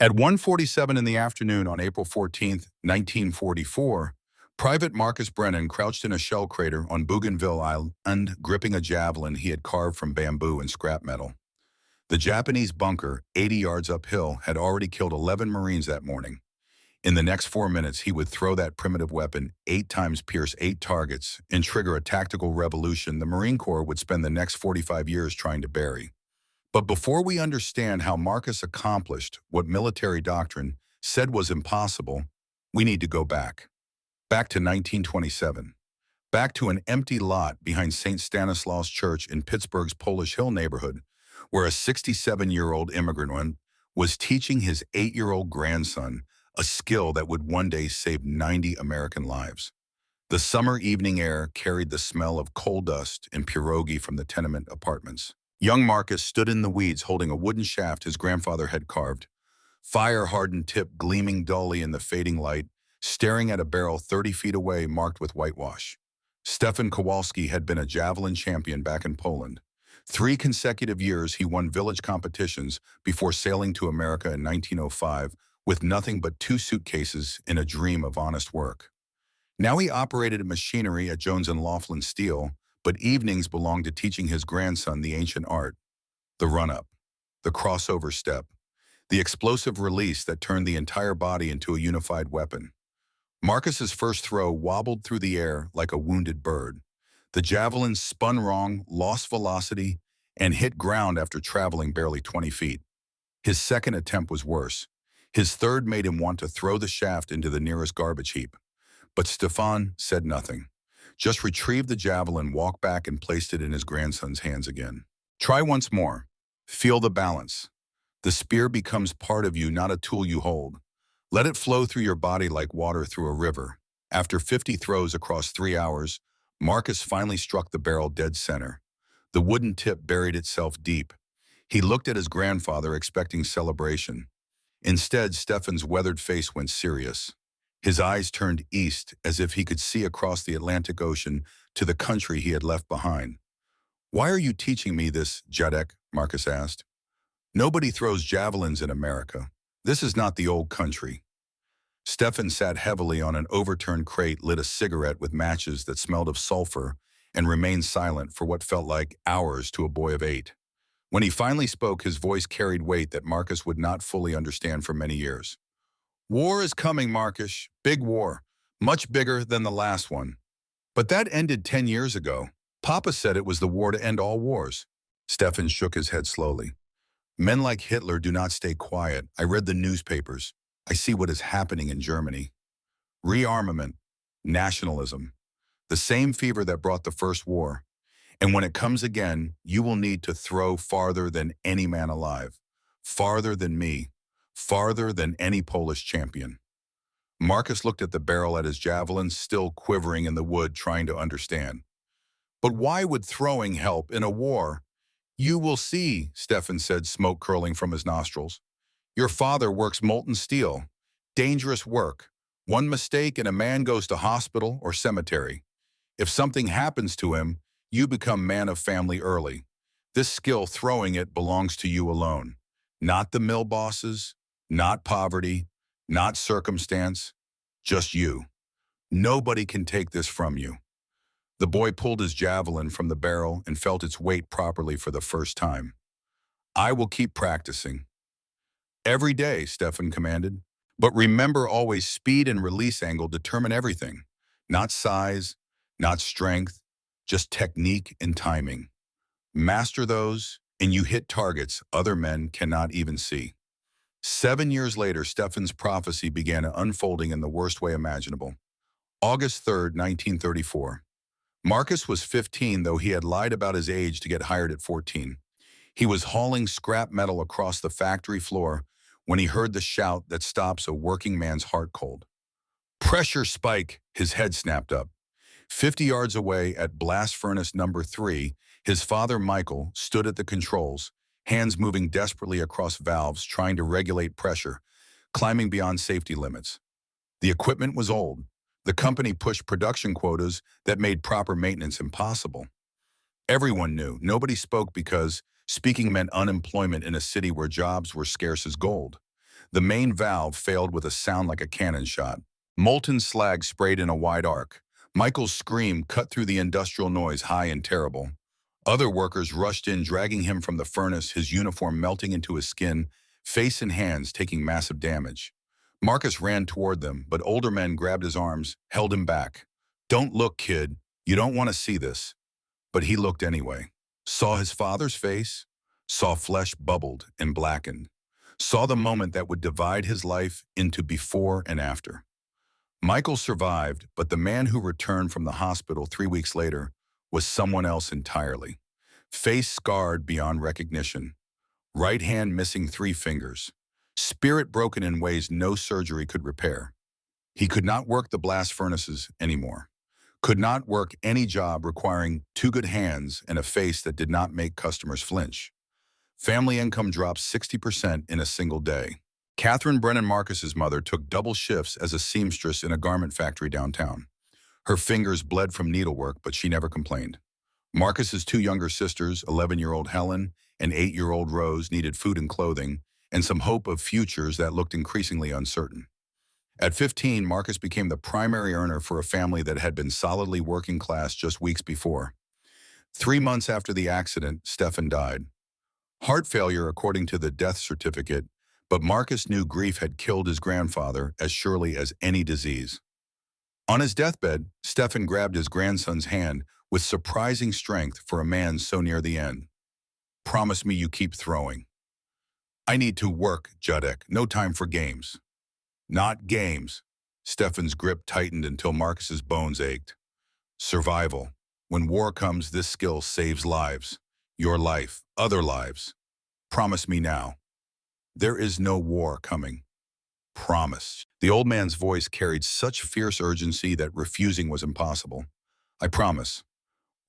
At 1:47 in the afternoon on April 14th, 1944, Private Marcus Brennan crouched in a shell crater on Bougainville Island, gripping a javelin he had carved from bamboo and scrap metal. The Japanese bunker, 80 yards uphill, had already killed 11 Marines that morning. In the next 4 minutes, he would throw that primitive weapon 8 times, pierce 8 targets, and trigger a tactical revolution the Marine Corps would spend the next 45 years trying to bury. But before we understand how Marcus accomplished what military doctrine said was impossible, we need to go back. Back to 1927. Back to an empty lot behind St. Stanislaus Church in Pittsburgh's Polish Hill neighborhood, where a 67-year-old immigrant was teaching his 8-year-old grandson a skill that would one day save 90 American lives. The summer evening air carried the smell of coal dust and pierogi from the tenement apartments. Young Marcus stood in the weeds holding a wooden shaft his grandfather had carved, fire-hardened tip gleaming dully in the fading light, staring at a barrel 30 feet away marked with whitewash. Stefan Kowalski had been a javelin champion back in Poland. 3 consecutive years he won village competitions before sailing to America in 1905 with nothing but 2 suitcases and a dream of honest work. Now he operated machinery at Jones and Laughlin Steel, but evenings belonged to teaching his grandson the ancient art, the run-up, the crossover step, the explosive release that turned the entire body into a unified weapon. Marcus's first throw wobbled through the air like a wounded bird. The javelin spun wrong, lost velocity, and hit ground after traveling barely 20 feet. His second attempt was worse. His third made him want to throw the shaft into the nearest garbage heap. But Stefan said nothing. Just retrieved the javelin, walked back, and placed it in his grandson's hands again. Try once more. Feel the balance. The spear becomes part of you, not a tool you hold. Let it flow through your body like water through a river. After 50 throws across 3 hours, Marcus finally struck the barrel dead center. The wooden tip buried itself deep. He looked at his grandfather, expecting celebration. Instead, Stefan's weathered face went serious. His eyes turned east as if he could see across the Atlantic Ocean to the country he had left behind. "Why are you teaching me this, Jadek?" Marcus asked. "Nobody throws javelins in America. This is not the old country." Stefan sat heavily on an overturned crate, lit a cigarette with matches that smelled of sulfur, and remained silent for what felt like hours to a boy of 8. When he finally spoke, his voice carried weight that Marcus would not fully understand for many years. "War is coming, Marcus. Big war. Much bigger than the last one. But that ended 10 years ago. Papa said it was the war to end all wars." Stefan shook his head slowly. "Men like Hitler do not stay quiet. I read the newspapers. I see what is happening in Germany. Rearmament, nationalism, the same fever that brought the First War. And when it comes again, you will need to throw farther than any man alive. Farther than me. Farther than any Polish champion." Marcus looked at the barrel at his javelin, still quivering in the wood, trying to understand. "But why would throwing help in a war?" "You will see," Stefan said, smoke curling from his nostrils. "Your father works molten steel. Dangerous work. One mistake and a man goes to hospital or cemetery. If something happens to him, you become man of family early. This skill, throwing it, belongs to you alone. Not the mill bosses, not poverty, not circumstance, just you. Nobody can take this from you." The boy pulled his javelin from the barrel and felt its weight properly for the first time. "I will keep practicing." "Every day," Stefan commanded. "But remember, always speed and release angle determine everything. Not size, not strength, just technique and timing. Master those, and you hit targets other men cannot even see." 7 years later, Stefan's prophecy began unfolding in the worst way imaginable. August 3rd, 1934. Marcus was 15, though he had lied about his age to get hired at 14. He was hauling scrap metal across the factory floor when he heard the shout that stops a working man's heart cold. "Pressure spike!" His head snapped up. 50 yards away at blast furnace number 3, his father, Michael, stood at the controls, hands moving desperately across valves, trying to regulate pressure, climbing beyond safety limits. The equipment was old. The company pushed production quotas that made proper maintenance impossible. Everyone knew. Nobody spoke because speaking meant unemployment in a city where jobs were scarce as gold. The main valve failed with a sound like a cannon shot. Molten slag sprayed in a wide arc. Michael's scream cut through the industrial noise, high and terrible. Other workers rushed in, dragging him from the furnace, his uniform melting into his skin, face and hands taking massive damage. Marcus ran toward them, but older men grabbed his arms, held him back. "Don't look, kid. You don't want to see this." But he looked anyway. Saw his father's face, saw flesh bubbled and blackened, saw the moment that would divide his life into before and after. Michael survived, but the man who returned from the hospital 3 weeks later was someone else entirely. Face scarred beyond recognition, right hand missing 3 fingers, spirit broken in ways no surgery could repair. He could not work the blast furnaces anymore, could not work any job requiring 2 good hands and a face that did not make customers flinch. Family income dropped 60% in a single day. Catherine Brennan Marcus's mother took double shifts as a seamstress in a garment factory downtown. Her fingers bled from needlework, but she never complained. Marcus's 2 younger sisters, 11-year-old Helen and 8-year-old Rose, needed food and clothing and some hope of futures that looked increasingly uncertain. At 15, Marcus became the primary earner for a family that had been solidly working class just weeks before. 3 months after the accident, Stefan died. Heart failure, according to the death certificate, but Marcus knew grief had killed his grandfather as surely as any disease. On his deathbed, Stefan grabbed his grandson's hand with surprising strength for a man so near the end. "Promise me you keep throwing." "I need to work, Judek. No time for games." "Not games." Stefan's grip tightened until Marcus's bones ached. "Survival. When war comes, this skill saves lives. Your life, other lives. Promise me now." "There is no war coming." "Promise." The old man's voice carried such fierce urgency that refusing was impossible. "I promise.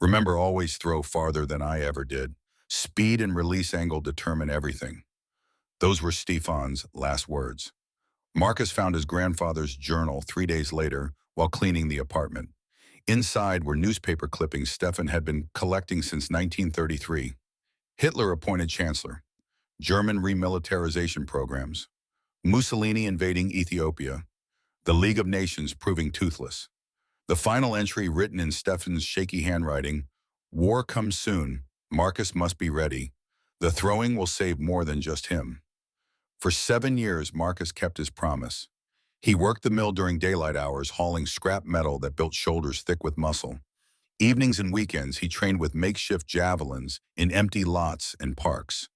Remember, always throw farther than I ever did. Speed and release angle determine everything." Those were Stefan's last words. Marcus found his grandfather's journal 3 days later while cleaning the apartment. Inside were newspaper clippings Stefan had been collecting since 1933. Hitler appointed chancellor, German remilitarization programs, Mussolini invading Ethiopia, the League of Nations proving toothless. The final entry, written in Stefan's shaky handwriting: "War comes soon. Marcus must be ready. The throwing will save more than just him." For 7 years, Marcus kept his promise. He worked the mill during daylight hours, hauling scrap metal that built shoulders thick with muscle. Evenings and weekends, he trained with makeshift javelins in empty lots and parks.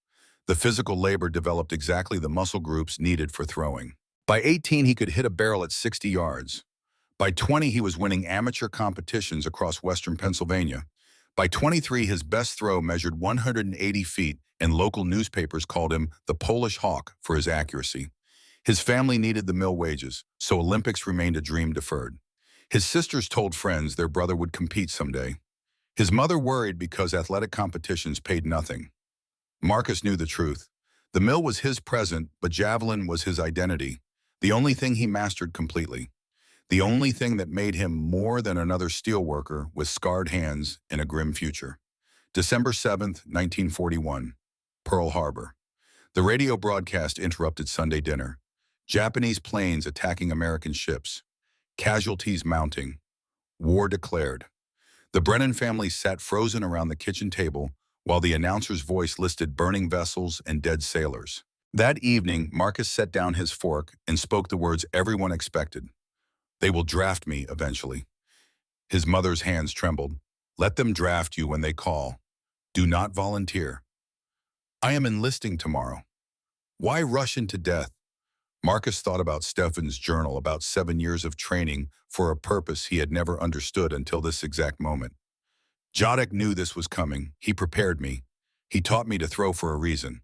The physical labor developed exactly the muscle groups needed for throwing. By 18, he could hit a barrel at 60 yards. By 20, he was winning amateur competitions across western Pennsylvania. By 23, his best throw measured 180 feet, and local newspapers called him the Polish Hawk for his accuracy. His family needed the mill wages, so Olympics remained a dream deferred. His sisters told friends their brother would compete someday. His mother worried because athletic competitions paid nothing. Marcus knew the truth. The mill was his present, but Javelin was his identity, the only thing he mastered completely. The only thing that made him more than another steelworker with scarred hands and a grim future. December 7th, 1941, Pearl Harbor. The radio broadcast interrupted Sunday dinner. Japanese planes attacking American ships. Casualties mounting. War declared. The Brennan family sat frozen around the kitchen table while the announcer's voice listed burning vessels and dead sailors. That evening, Marcus set down his fork and spoke the words everyone expected. "They will draft me eventually." His mother's hands trembled. "Let them draft you when they call. Do not volunteer." "I am enlisting tomorrow." "Why rush into death?" Marcus thought about Stefan's journal, about 7 years of training for a purpose he had never understood until this exact moment. "Jodek knew this was coming. He prepared me. He taught me to throw for a reason."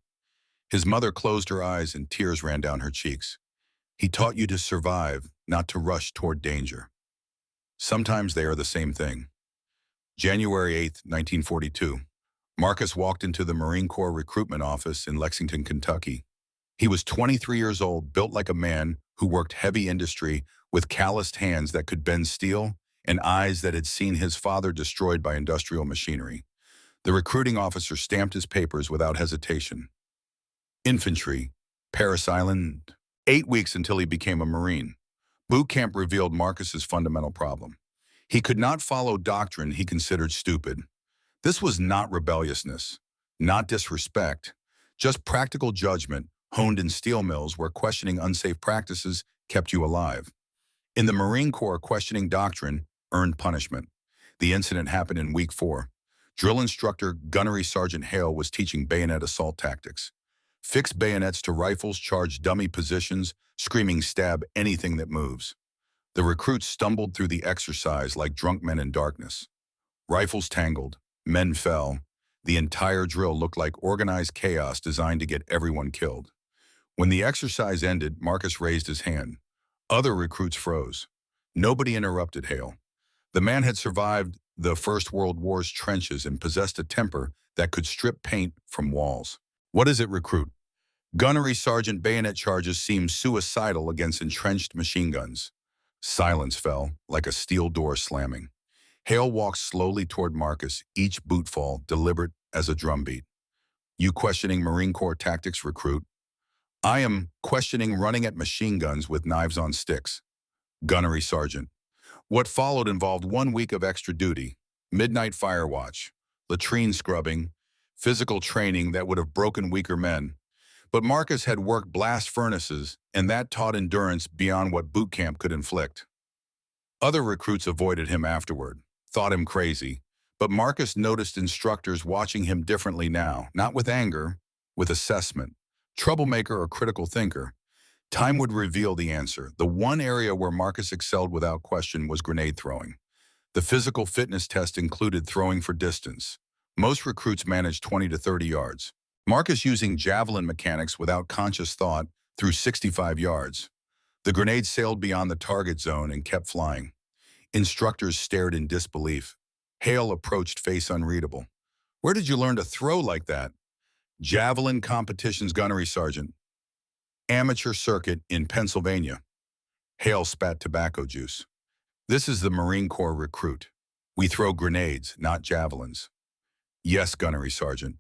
His mother closed her eyes and tears ran down her cheeks. "He taught you to survive, not to rush toward danger." Sometimes they are the same thing. January 8th, 1942. Marcus walked into the Marine Corps recruitment office in Lexington, Kentucky. He was 23 years old, built like a man who worked heavy industry with calloused hands that could bend steel and eyes that had seen his father destroyed by industrial machinery. The recruiting officer stamped his papers without hesitation. "Infantry, Paris Island." 8 weeks until he became a Marine. Boot camp revealed Marcus's fundamental problem. He could not follow doctrine he considered stupid. This was not rebelliousness, not disrespect, just practical judgment honed in steel mills where questioning unsafe practices kept you alive. In the Marine Corps, questioning doctrine earned punishment. The incident happened in week 4. Drill instructor Gunnery Sergeant Hale was teaching bayonet assault tactics. Fix bayonets to rifles, charge dummy positions, screaming stab anything that moves. The recruits stumbled through the exercise like drunk men in darkness. Rifles tangled, men fell. The entire drill looked like organized chaos designed to get everyone killed. When the exercise ended, Marcus raised his hand. Other recruits froze. Nobody interrupted Hale. The man had survived the First World War's trenches and possessed a temper that could strip paint from walls. What is it, recruit? Gunnery Sergeant, bayonet charges seem suicidal against entrenched machine guns. Silence fell, like a steel door slamming. Hale walked slowly toward Marcus, each bootfall deliberate as a drumbeat. You questioning Marine Corps tactics, recruit? I am questioning running at machine guns with knives on sticks. Gunnery Sergeant. What followed involved 1 week of extra duty, midnight fire watch, latrine scrubbing, physical training that would have broken weaker men. But Marcus had worked blast furnaces, and that taught endurance beyond what boot camp could inflict. Other recruits avoided him afterward, thought him crazy, but Marcus noticed instructors watching him differently now, not with anger, with assessment. Troublemaker or critical thinker. Time would reveal the answer. The one area where Marcus excelled without question was grenade throwing. The physical fitness test included throwing for distance. Most recruits managed 20 to 30 yards. Marcus, using Javelin mechanics without conscious thought, threw 65 yards. The grenade sailed beyond the target zone and kept flying. Instructors stared in disbelief. Hale approached, face unreadable. Where did you learn to throw like that? Javelin competitions, Gunnery Sergeant. Amateur circuit in Pennsylvania. Hale spat tobacco juice. This is the Marine Corps, recruit. We throw grenades, not javelins. Yes, Gunnery Sergeant.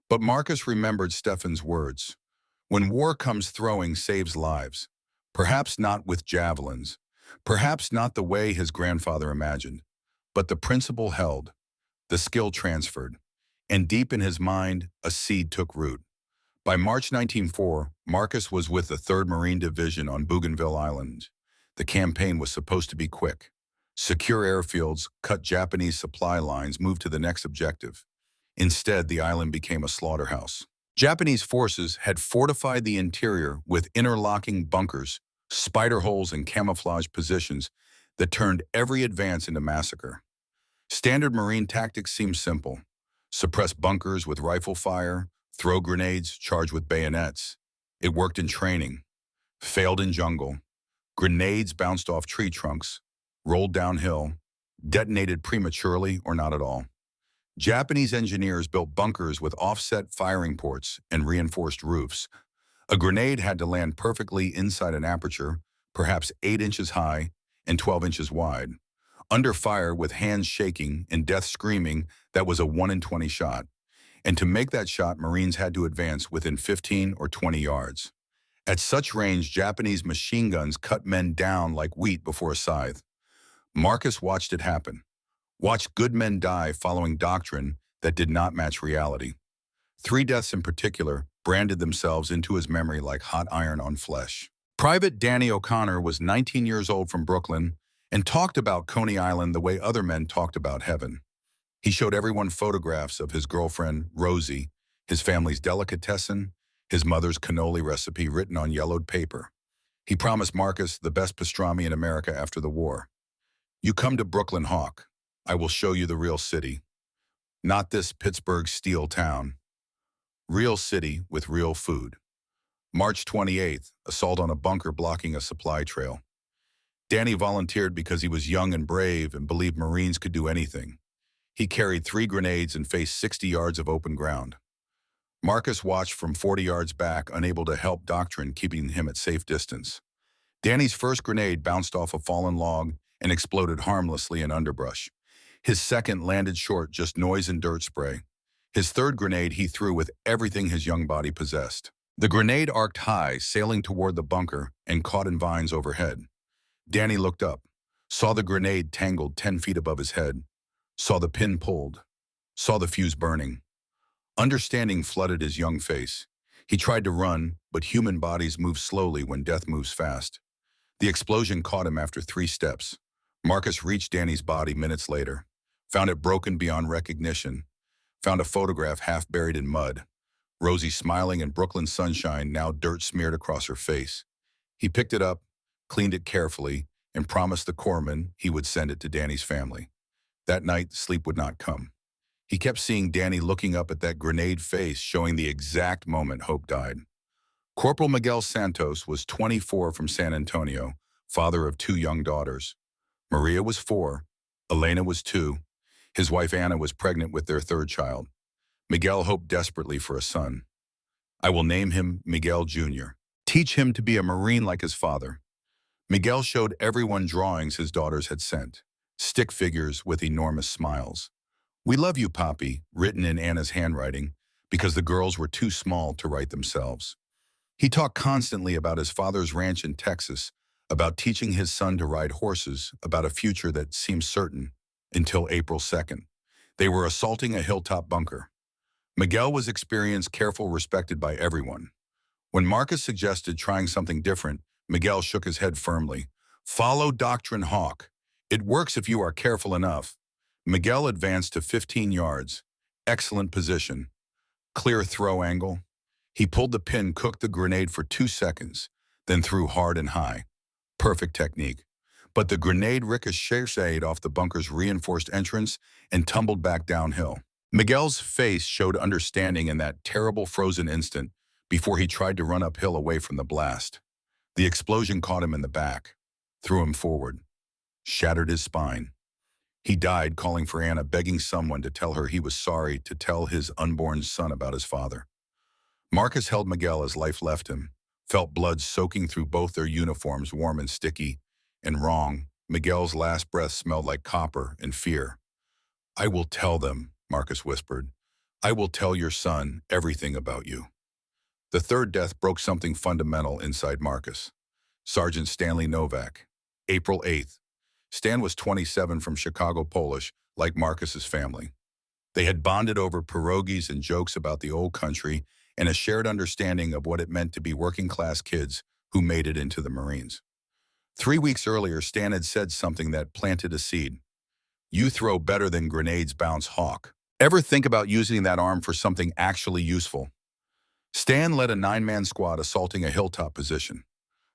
But Marcus remembered Stefan's words. When war comes, throwing saves lives. Perhaps not with javelins. Perhaps not the way his grandfather imagined. But the principle held. The skill transferred. And deep in his mind, a seed took root. By March 1904, Marcus was with the 3rd Marine Division on Bougainville Island. The campaign was supposed to be quick. Secure airfields, cut Japanese supply lines, move to the next objective. Instead, the island became a slaughterhouse. Japanese forces had fortified the interior with interlocking bunkers, spider holes, and camouflage positions that turned every advance into massacre. Standard Marine tactics seemed simple. Suppress bunkers with rifle fire, throw grenades, charge with bayonets. It worked in training, failed in jungle. Grenades bounced off tree trunks, rolled downhill, detonated prematurely or not at all. Japanese engineers built bunkers with offset firing ports and reinforced roofs. A grenade had to land perfectly inside an aperture, perhaps 8 inches high and 12 inches wide. Under fire, with hands shaking and death screaming, that was a 1 in 20 shot. And to make that shot, Marines had to advance within 15 or 20 yards. At such range, Japanese machine guns cut men down like wheat before a scythe. Marcus watched it happen. Watched good men die following doctrine that did not match reality. 3 deaths in particular branded themselves into his memory like hot iron on flesh. Private Danny O'Connor was 19 years old from Brooklyn and talked about Coney Island the way other men talked about heaven. He showed everyone photographs of his girlfriend, Rosie, his family's delicatessen, his mother's cannoli recipe written on yellowed paper. He promised Marcus the best pastrami in America after the war. You come to Brooklyn, Hawk. I will show you the real city. Not this Pittsburgh steel town. Real city with real food. March 28th, assault on a bunker blocking a supply trail. Danny volunteered because he was young and brave and believed Marines could do anything. He carried 3 grenades and faced 60 yards of open ground. Marcus watched from 40 yards back, unable to help doctrine, keeping him at safe distance. Danny's first grenade bounced off a fallen log and exploded harmlessly in underbrush. His second landed short, just noise and dirt spray. His third grenade he threw with everything his young body possessed. The grenade arced high, sailing toward the bunker and caught in vines overhead. Danny looked up, saw the grenade tangled 10 feet above his head, saw the pin pulled, saw the fuse burning. Understanding flooded his young face. He tried to run, but human bodies move slowly when death moves fast. The explosion caught him after 3 steps. Marcus reached Danny's body minutes later, found it broken beyond recognition, found a photograph half buried in mud, Rosie smiling in Brooklyn sunshine, now dirt smeared across her face. He picked it up, cleaned it carefully, and promised the corpsman he would send it to Danny's family. That night, sleep would not come. He kept seeing Danny looking up at that grenade face, showing the exact moment hope died. Corporal Miguel Santos was 24 from San Antonio, father of 2 young daughters. Maria was 4, Elena was 2. His wife Anna was pregnant with their 3rd child. Miguel hoped desperately for a son. I will name him Miguel Jr. Teach him to be a Marine like his father. Miguel showed everyone drawings his daughters had sent, stick figures with enormous smiles. We love you, Poppy, written in Anna's handwriting, because the girls were too small to write themselves. He talked constantly about his father's ranch in Texas, about teaching his son to ride horses, about a future that seemed certain until April 2nd. They were assaulting a hilltop bunker. Miguel was experienced, careful, respected by everyone. When Marcus suggested trying something different, Miguel shook his head firmly. Follow Doctrine Hawk. It works if you are careful enough. Miguel advanced to 15 yards. Excellent position. Clear throw angle. He pulled the pin, cooked the grenade for 2 seconds, then threw hard and high. Perfect technique. But the grenade ricocheted off the bunker's reinforced entrance and tumbled back downhill. Miguel's face showed understanding in that terrible frozen instant before he tried to run uphill away from the blast. The explosion caught him in the back, threw him forward, shattered his spine. He died calling for Anna, begging someone to tell her he was sorry, to tell his unborn son about his father. Marcus held Miguel as life left him, felt blood soaking through both their uniforms, warm and sticky. And wrong, Miguel's last breath smelled like copper and fear. I will tell them, Marcus whispered. I will tell your son everything about you. The 3rd death broke something fundamental inside Marcus. Sergeant Stanley Novak. April 8th. Stan was 27 from Chicago, Polish, like Marcus's family. They had bonded over pierogies and jokes about the old country and a shared understanding of what it meant to be working-class kids who made it into the Marines. 3 weeks earlier, Stan had said something that planted a seed. You throw better than grenades bounce, Hawk. Ever think about using that arm for something actually useful? Stan led a 9-man squad assaulting a hilltop position.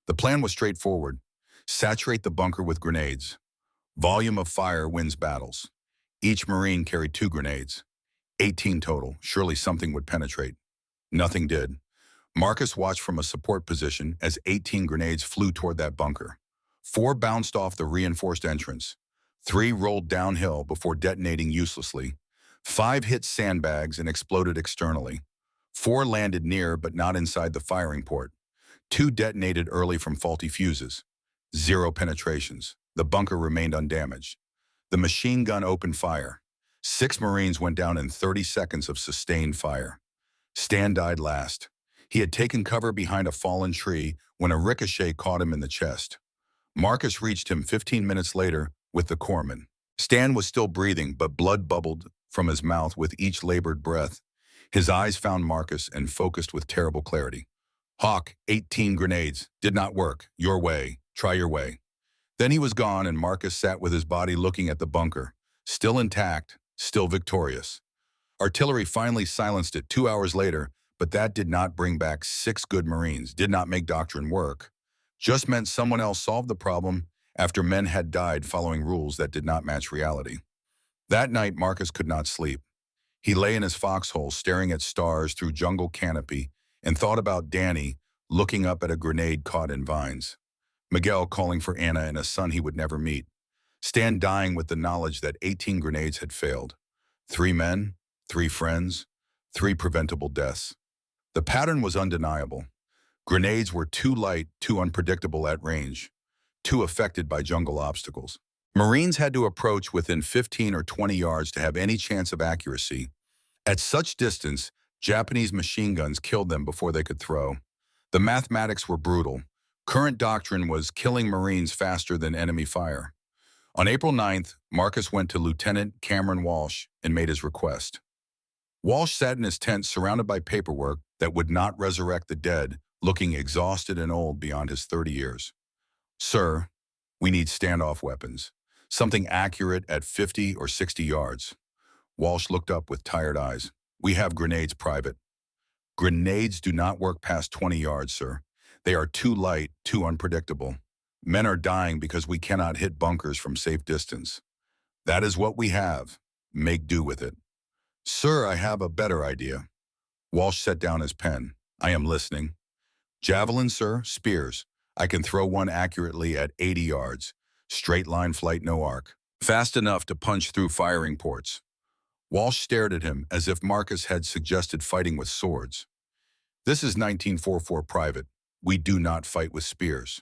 The plan was straightforward. Saturate the bunker with grenades. Volume of fire wins battles. Each Marine carried 2 grenades. 18 total. Surely something would penetrate. Nothing did. Marcus watched from a support position as 18 grenades flew toward that bunker. 4 bounced off the reinforced entrance. 3 rolled downhill before detonating uselessly. 5 hit sandbags and exploded externally. 4 landed near but not inside the firing port. 2 detonated early from faulty fuses. 0 penetrations. The bunker remained undamaged. The machine gun opened fire. 6 Marines went down in 30 seconds of sustained fire. Stan died last. He had taken cover behind a fallen tree when a ricochet caught him in the chest. Marcus reached him 15 minutes later with the corpsman. Stan was still breathing, but blood bubbled from his mouth with each labored breath. His eyes found Marcus and focused with terrible clarity. Hawk, 18 grenades. Did not work. Your way. Try your way. Then he was gone, and Marcus sat with his body looking at the bunker. Still intact, still victorious. Artillery finally silenced it 2 hours later, but that did not bring back 6 good Marines, did not make doctrine work. Just meant someone else solved the problem after men had died following rules that did not match reality. That night, Marcus could not sleep. He lay in his foxhole staring at stars through jungle canopy and thought about Danny looking up at a grenade caught in vines. Miguel calling for Anna and a son he would never meet. Stan dying with the knowledge that 18 grenades had failed. 3 men, 3 friends, 3 preventable deaths. The pattern was undeniable. Grenades were too light, too unpredictable at range, too affected by jungle obstacles. Marines had to approach within 15 or 20 yards to have any chance of accuracy. At such distance, Japanese machine guns killed them before they could throw. The mathematics were brutal. Current doctrine was killing Marines faster than enemy fire. On April 9th, Marcus went to Lieutenant Cameron Walsh and made his request. Walsh sat in his tent surrounded by paperwork that would not resurrect the dead, looking exhausted and old beyond his 30 years. Sir, we need standoff weapons. Something accurate at 50 or 60 yards. Walsh looked up with tired eyes. We have grenades, Private. Grenades do not work past 20 yards, sir. They are too light, too unpredictable. Men are dying because we cannot hit bunkers from safe distance. That is what we have. Make do with it. Sir, I have a better idea. Walsh set down his pen. I am listening. Javelin, sir, spears. I can throw one accurately at 80 yards. Straight line flight, no arc. Fast enough to punch through firing ports. Walsh stared at him as if Marcus had suggested fighting with swords. This is 1944, Private. We do not fight with spears.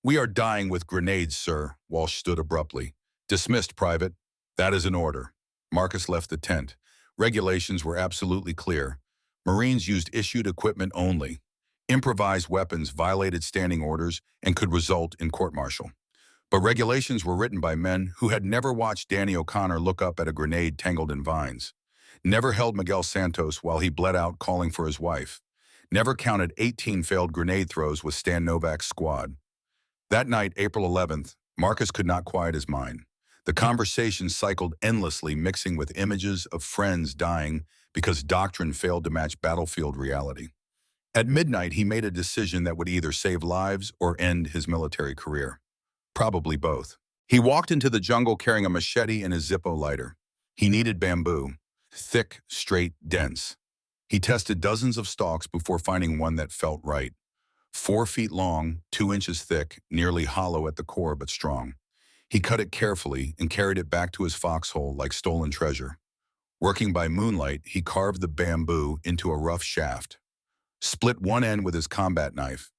We are dying with grenades, sir. Walsh stood abruptly. Dismissed, Private. That is an order. Marcus left the tent. Regulations were absolutely clear. Marines used issued equipment only. Improvised weapons violated standing orders and could result in court-martial. But regulations were written by men who had never watched Danny O'Connor look up at a grenade tangled in vines, never held Miguel Santos while he bled out calling for his wife, never counted 18 failed grenade throws with Stan Novak's squad. That night, April 11th, Marcus could not quiet his mind. The conversation cycled endlessly, mixing with images of friends dying because doctrine failed to match battlefield reality. At midnight, he made a decision that would either save lives or end his military career. Probably both. He walked into the jungle carrying a machete and his Zippo lighter. He needed bamboo. Thick, straight, dense. He tested dozens of stalks before finding one that felt right. 4 feet long, 2 inches thick, nearly hollow at the core but strong. He cut it carefully and carried it back to his foxhole like stolen treasure. Working by moonlight, he carved the bamboo into a rough shaft. Split one end with his combat knife.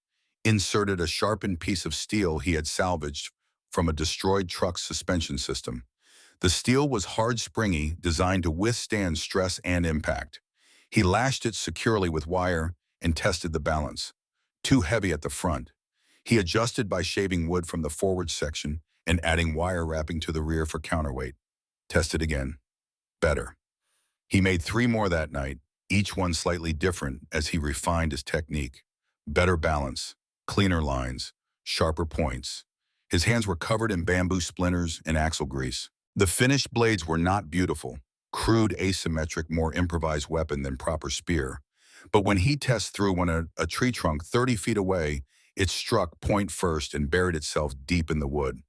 Inserted a sharpened piece of steel he had salvaged from a destroyed truck's suspension system. The steel was hard, springy, designed to withstand stress and impact. He lashed it securely with wire and tested the balance. Too heavy at the front. He adjusted by shaving wood from the forward section and adding wire wrapping to the rear for counterweight. Tested again. Better. He made 3 more that night, each one slightly different as he refined his technique. Better balance, cleaner lines, sharper points. His hands were covered in bamboo splinters and axle grease. The finished blades were not beautiful, crude, asymmetric, more improvised weapon than proper spear. But when he tests through a tree trunk 30 feet away, it struck point first and buried itself deep in the wood.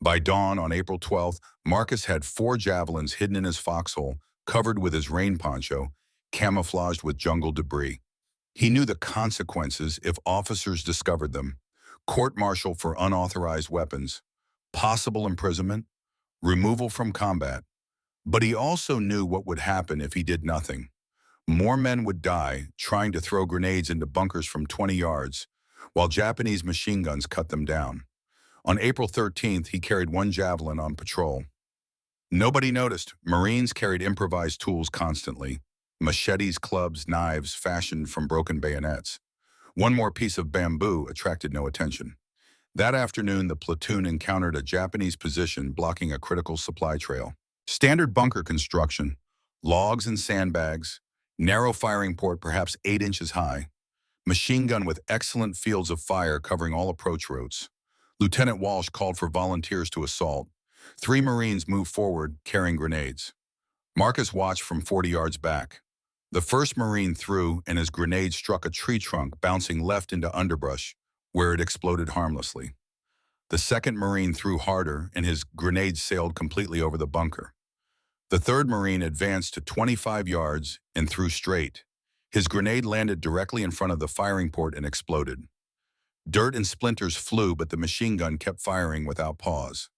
By dawn on April 12th, Marcus had 4 javelins hidden in his foxhole, covered with his rain poncho, camouflaged with jungle debris. He knew the consequences if officers discovered them. Court-martial for unauthorized weapons, possible imprisonment, removal from combat. But he also knew what would happen if he did nothing. More men would die trying to throw grenades into bunkers from 20 yards, while Japanese machine guns cut them down. On April 13th, he carried 1 javelin on patrol. Nobody noticed. Marines carried improvised tools constantly. Machetes, clubs, knives fashioned from broken bayonets. 1 more piece of bamboo attracted no attention. That afternoon, the platoon encountered a Japanese position blocking a critical supply trail. Standard bunker construction, logs and sandbags, narrow firing port perhaps 8 inches high, machine gun with excellent fields of fire covering all approach routes. Lieutenant Walsh called for volunteers to assault. 3 Marines moved forward, carrying grenades. Marcus watched from 40 yards back. The first Marine threw, and his grenade struck a tree trunk, bouncing left into underbrush, where it exploded harmlessly. The second Marine threw harder, and his grenade sailed completely over the bunker. The third Marine advanced to 25 yards and threw straight. His grenade landed directly in front of the firing port and exploded. Dirt and splinters flew, but the machine gun kept firing without pause.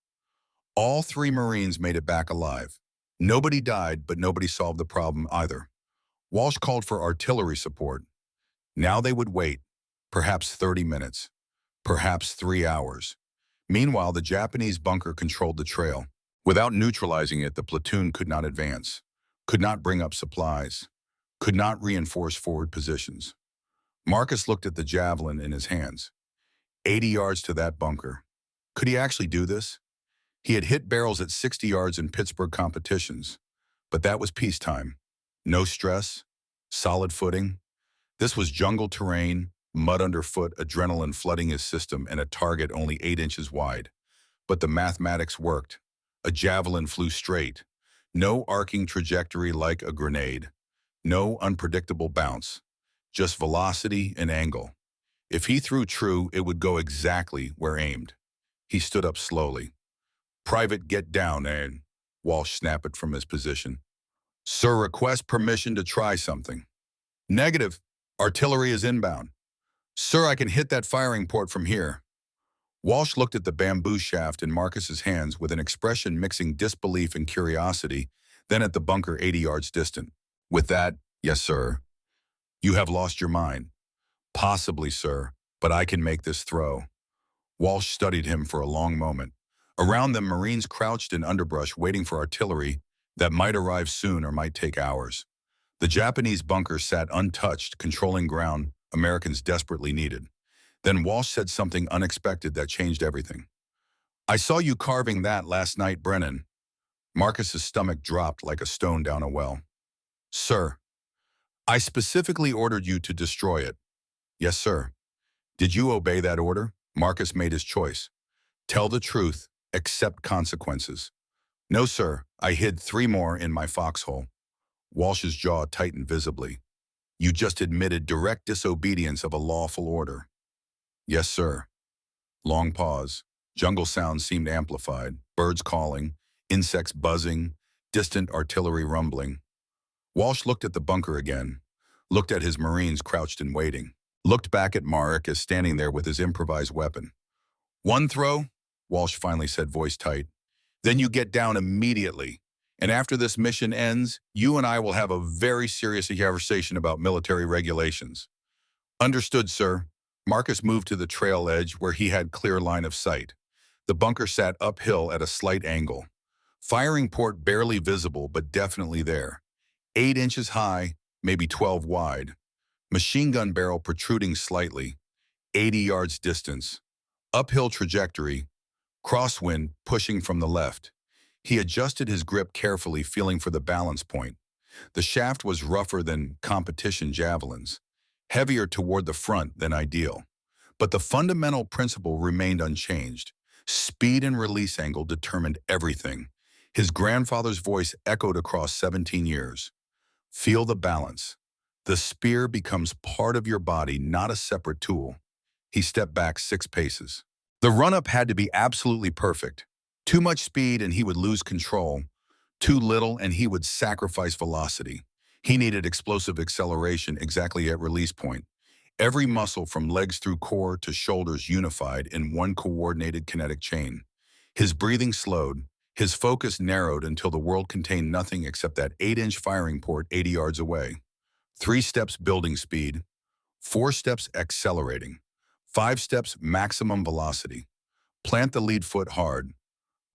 All 3 Marines made it back alive. Nobody died, but nobody solved the problem either. Walsh called for artillery support. Now they would wait, perhaps 30 minutes, perhaps 3 hours. Meanwhile, the Japanese bunker controlled the trail. Without neutralizing it, the platoon could not advance, could not bring up supplies, could not reinforce forward positions. Marcus looked at the javelin in his hands. 80 yards to that bunker. Could he actually do this? He had hit barrels at 60 yards in Pittsburgh competitions, but that was peacetime. No stress, solid footing. This was jungle terrain, mud underfoot, adrenaline flooding his system, and a target only 8 inches wide. But the mathematics worked. A javelin flew straight. No arcing trajectory like a grenade. No unpredictable bounce. Just velocity and angle. If he threw true, it would go exactly where aimed. He stood up slowly. "Private, get down," and Walsh snapped from his position. "Sir, request permission to try something." "Negative. Artillery is inbound." "Sir, I can hit that firing port from here." Walsh looked at the bamboo shaft in Marcus's hands with an expression mixing disbelief and curiosity, then at the bunker 80 yards distant. "With that, yes, sir." "You have lost your mind." "Possibly, sir, but I can make this throw." Walsh studied him for a long moment. Around them, Marines crouched in underbrush waiting for artillery that might arrive soon or might take hours. The Japanese bunker sat untouched, controlling ground Americans desperately needed. Then Walsh said something unexpected that changed everything. "I saw you carving that last night, Brennan." Marcus's stomach dropped like a stone down a well. "Sir, I specifically ordered you to destroy it." "Yes, sir." "Did you obey that order?" Marcus made his choice. "Tell the truth, accept consequences." "No, sir. I hid 3 more in my foxhole." Walsh's jaw tightened visibly. "You just admitted direct disobedience of a lawful order." "Yes, sir." Long pause. Jungle sounds seemed amplified. Birds calling, insects buzzing, distant artillery rumbling. Walsh looked at the bunker again, looked at his Marines crouched and waiting, looked back at Marcus standing there with his improvised weapon. "One throw," Walsh finally said, voice tight. "Then you get down immediately. And after this mission ends, you and I will have a very serious conversation about military regulations." "Understood, sir." Marcus moved to the trail edge where he had clear line of sight. The bunker sat uphill at a slight angle. Firing port barely visible, but definitely there. 8 inches high, maybe 12 wide. Machine gun barrel protruding slightly. 80 yards distance. Uphill trajectory. Crosswind pushing from the left. He adjusted his grip carefully, feeling for the balance point. The shaft was rougher than competition javelins, heavier toward the front than ideal. But the fundamental principle remained unchanged. Speed and release angle determined everything. His grandfather's voice echoed across 17 years. "Feel the balance. The spear becomes part of your body, not a separate tool." He stepped back 6 paces. The run-up had to be absolutely perfect. Too much speed and he would lose control. Too little and he would sacrifice velocity. He needed explosive acceleration exactly at release point. Every muscle from legs through core to shoulders unified in one coordinated kinetic chain. His breathing slowed. His focus narrowed until the world contained nothing except that 8-inch firing port 80 yards away. 3 steps building speed. 4 steps accelerating. 5 steps maximum velocity. Plant the lead foot hard.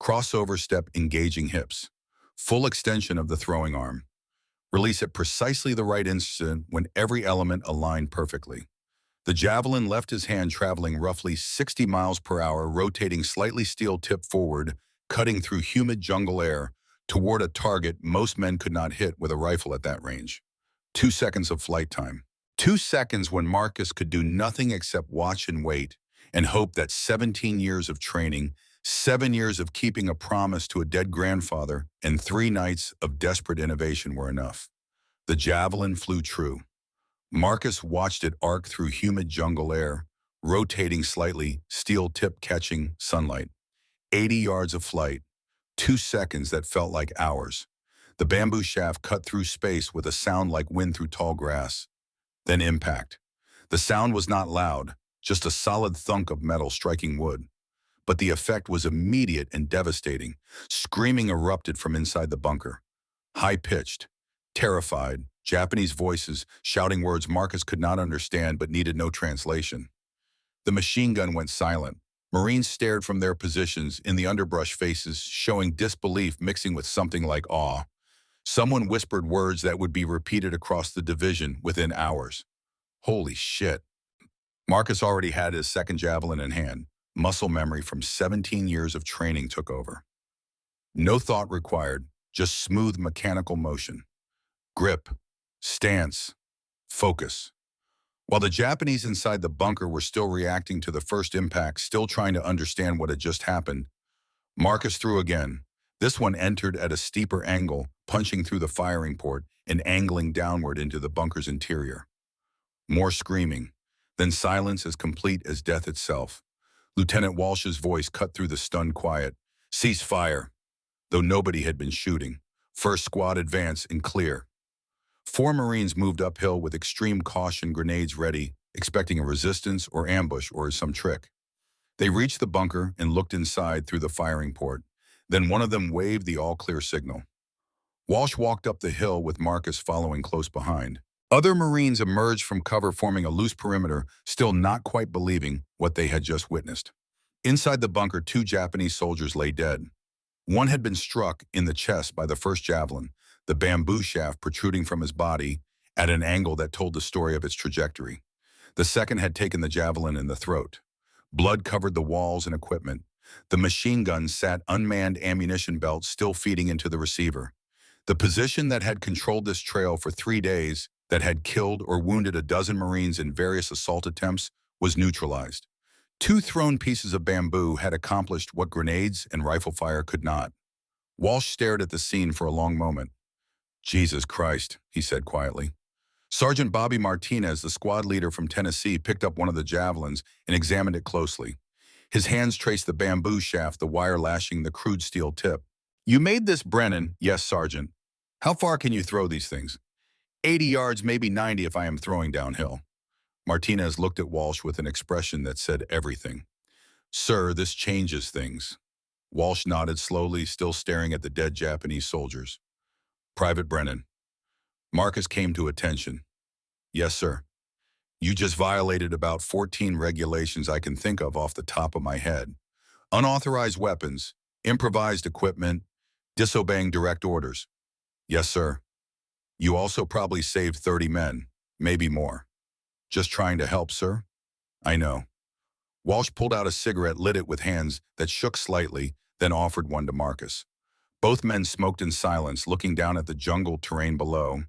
Crossover step engaging hips. Full extension of the throwing arm. Release at precisely the right instant when every element aligned perfectly. The javelin left his hand traveling roughly 60 miles per hour, rotating slightly steel tip forward, cutting through humid jungle air toward a target most men could not hit with a rifle at that range. 2 seconds of flight time. 2 seconds when Marcus could do nothing except watch and wait and hope that 17 years of training, 7 years of keeping a promise to a dead grandfather, and 3 nights of desperate innovation were enough. The javelin flew true. Marcus watched it arc through humid jungle air, rotating slightly, steel tip catching sunlight. 80 yards of flight, 2 seconds that felt like hours. The bamboo shaft cut through space with a sound like wind through tall grass. Then impact. The sound was not loud, just a solid thunk of metal striking wood. But the effect was immediate and devastating. Screaming erupted from inside the bunker. High-pitched, terrified, Japanese voices shouting words Marcus could not understand but needed no translation. The machine gun went silent. Marines stared from their positions in the underbrush, faces showing disbelief mixing with something like awe. Someone whispered words that would be repeated across the division within hours. Holy shit. Marcus already had his second javelin in hand. Muscle memory from 17 years of training took over. No thought required, just smooth mechanical motion. Grip, stance, focus. While the Japanese inside the bunker were still reacting to the first impact, still trying to understand what had just happened, Marcus threw again. This one entered at a steeper angle, punching through the firing port and angling downward into the bunker's interior. More screaming, then silence as complete as death itself. Lieutenant Walsh's voice cut through the stunned quiet. Cease fire. Though nobody had been shooting. First squad advance and clear. 4 Marines moved uphill with extreme caution, grenades ready, expecting a resistance or ambush or some trick. They reached the bunker and looked inside through the firing port. Then one of them waved the all-clear signal. Walsh walked up the hill with Marcus following close behind. Other Marines emerged from cover, forming a loose perimeter, still not quite believing what they had just witnessed. Inside the bunker, 2 Japanese soldiers lay dead. One had been struck in the chest by the first javelin, the bamboo shaft protruding from his body at an angle that told the story of its trajectory. The second had taken the javelin in the throat. Blood covered the walls and equipment. The machine gun sat unmanned, ammunition belt still feeding into the receiver. The position that had controlled this trail for 3 days, that had killed or wounded a dozen Marines in various assault attempts, was neutralized. 2 thrown pieces of bamboo had accomplished what grenades and rifle fire could not. Walsh stared at the scene for a long moment. Jesus Christ, he said quietly. Sergeant Bobby Martinez, the squad leader from Tennessee, picked up one of the javelins and examined it closely. His hands traced the bamboo shaft, the wire lashing the crude steel tip. You made this, Brennan? Yes, Sergeant. How far can you throw these things? 80 yards, maybe 90 if I am throwing downhill. Martinez looked at Walsh with an expression that said everything. Sir, this changes things. Walsh nodded slowly, still staring at the dead Japanese soldiers. Private Brennan. Marcus came to attention. Yes, sir. You just violated about 14 regulations I can think of off the top of my head. Unauthorized weapons, improvised equipment, disobeying direct orders. Yes, sir. You also probably saved 30 men, maybe more. Just trying to help, sir? I know. Walsh pulled out a cigarette, lit it with hands that shook slightly, then offered one to Marcus. Both men smoked in silence, looking down at the jungle terrain below,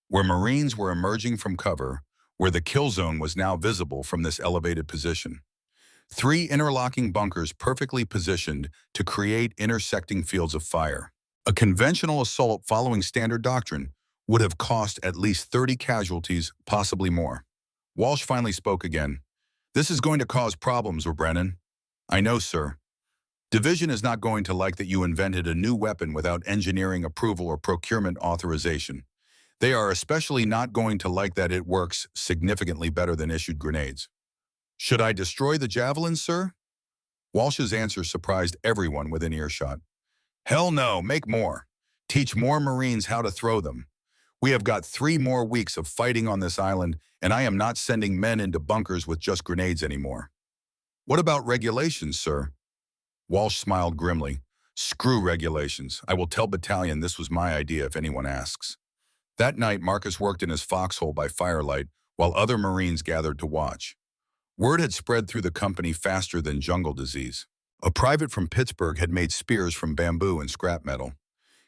where Marines were emerging from cover, where the kill zone was now visible from this elevated position. 3 interlocking bunkers perfectly positioned to create intersecting fields of fire. A conventional assault following standard doctrine would have cost at least 30 casualties, possibly more. Walsh finally spoke again. This is going to cause problems, Brennan. I know, sir. Division is not going to like that you invented a new weapon without engineering approval or procurement authorization. They are especially not going to like that it works significantly better than issued grenades. Should I destroy the javelins, sir? Walsh's answer surprised everyone within earshot. Hell no, make more. Teach more Marines how to throw them. We have got 3 more weeks of fighting on this island, and I am not sending men into bunkers with just grenades anymore. What about regulations, sir? Walsh smiled grimly. Screw regulations. I will tell battalion this was my idea if anyone asks. That night, Marcus worked in his foxhole by firelight while other Marines gathered to watch. Word had spread through the company faster than jungle disease. A private from Pittsburgh had made spears from bamboo and scrap metal,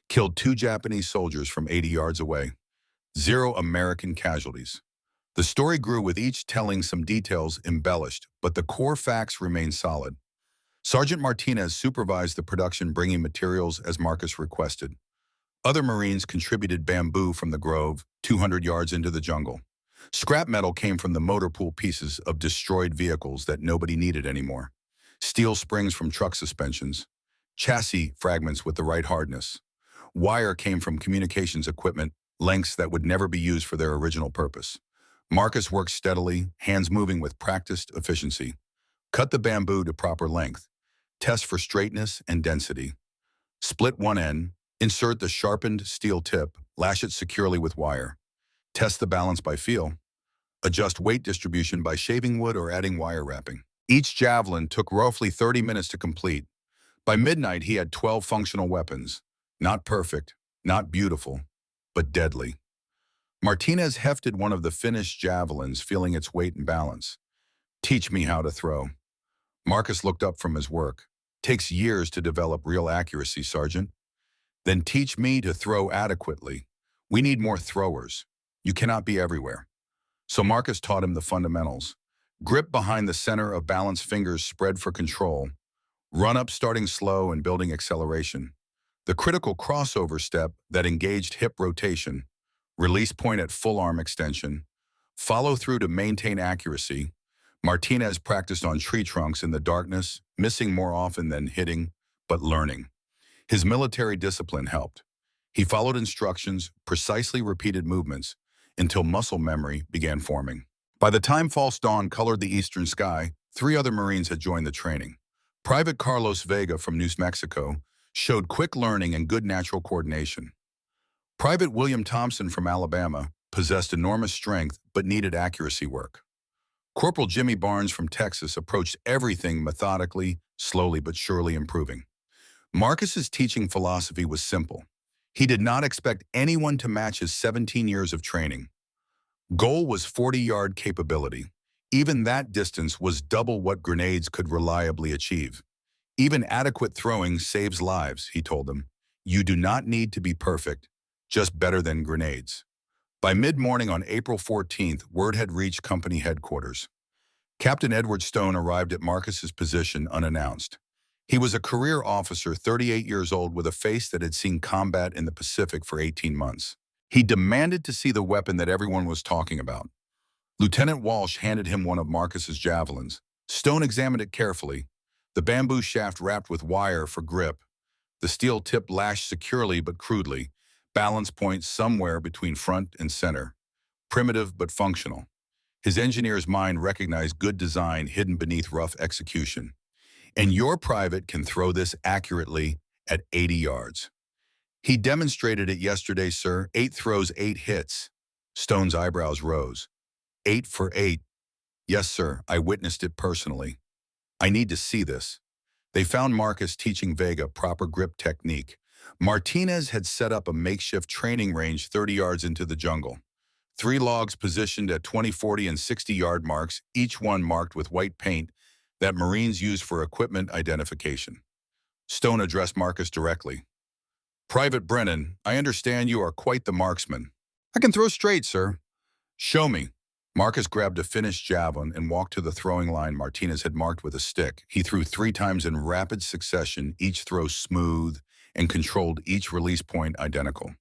killed 2 Japanese soldiers from 80 yards away. 0 American casualties. The story grew with each telling some details embellished, but the core facts remained solid. Sergeant Martinez supervised the production, bringing materials as Marcus requested. Other Marines contributed bamboo from the grove, 200 yards into the jungle. Scrap metal came from the motor pool pieces of destroyed vehicles that nobody needed anymore. Steel springs from truck suspensions. Chassis fragments with the right hardness. Wire came from communications equipment, lengths that would never be used for their original purpose. Marcus worked steadily, hands moving with practiced efficiency. Cut the bamboo to proper length. Test for straightness and density. Split one end. Insert the sharpened steel tip. Lash it securely with wire. Test the balance by feel. Adjust weight distribution by shaving wood or adding wire wrapping. Each javelin took roughly 30 minutes to complete. By midnight, he had 12 functional weapons. Not perfect, not beautiful, but deadly. Martinez hefted one of the finished javelins, feeling its weight and balance. Teach me how to throw. Marcus looked up from his work. Takes years to develop real accuracy, Sergeant. Then teach me to throw adequately. We need more throwers. You cannot be everywhere. So Marcus taught him the fundamentals. Grip behind the center of balance, fingers spread for control. Run up starting slow and building acceleration. The critical crossover step that engaged hip rotation. Release point at full arm extension. Follow through to maintain accuracy. Martinez practiced on tree trunks in the darkness, missing more often than hitting, but learning. His military discipline helped. He followed instructions, precisely repeated movements, until muscle memory began forming. By the time false dawn colored the eastern sky, 3 other Marines had joined the training. Private Carlos Vega from New Mexico showed quick learning and good natural coordination. Private William Thompson from Alabama possessed enormous strength but needed accuracy work. Corporal Jimmy Barnes from Texas approached everything methodically, slowly but surely improving. Marcus's teaching philosophy was simple. He did not expect anyone to match his 17 years of training. Goal was 40-yard capability. Even that distance was double what grenades could reliably achieve. Even adequate throwing saves lives, he told them. You do not need to be perfect, just better than grenades. By mid-morning on April 14th, word had reached company headquarters. Captain Edward Stone arrived at Marcus's position unannounced. He was a career officer, 38 years old, with a face that had seen combat in the Pacific for 18 months. He demanded to see the weapon that everyone was talking about. Lieutenant Walsh handed him one of Marcus's javelins. Stone examined it carefully. The bamboo shaft wrapped with wire for grip. The steel tip lashed securely but crudely. Balance point somewhere between front and center. Primitive but functional. His engineer's mind recognized good design hidden beneath rough execution. And your private can throw this accurately at 80 yards. He demonstrated it yesterday, sir. 8 throws, 8 hits. Stone's eyebrows rose. 8 for 8. Yes, sir, I witnessed it personally. I need to see this. They found Marcus teaching Vega proper grip technique. Martinez had set up a makeshift training range 30 yards into the jungle. 3 logs positioned at 20, 40, and 60-yard marks, each one marked with white paint that Marines use for equipment identification. Stone addressed Marcus directly. Private Brennan, I understand you are quite the marksman. I can throw straight, sir. Show me. Marcus grabbed a finished javelin and walked to the throwing line Martinez had marked with a stick. He threw 3 times in rapid succession, each throw smooth, and controlled each release point identical.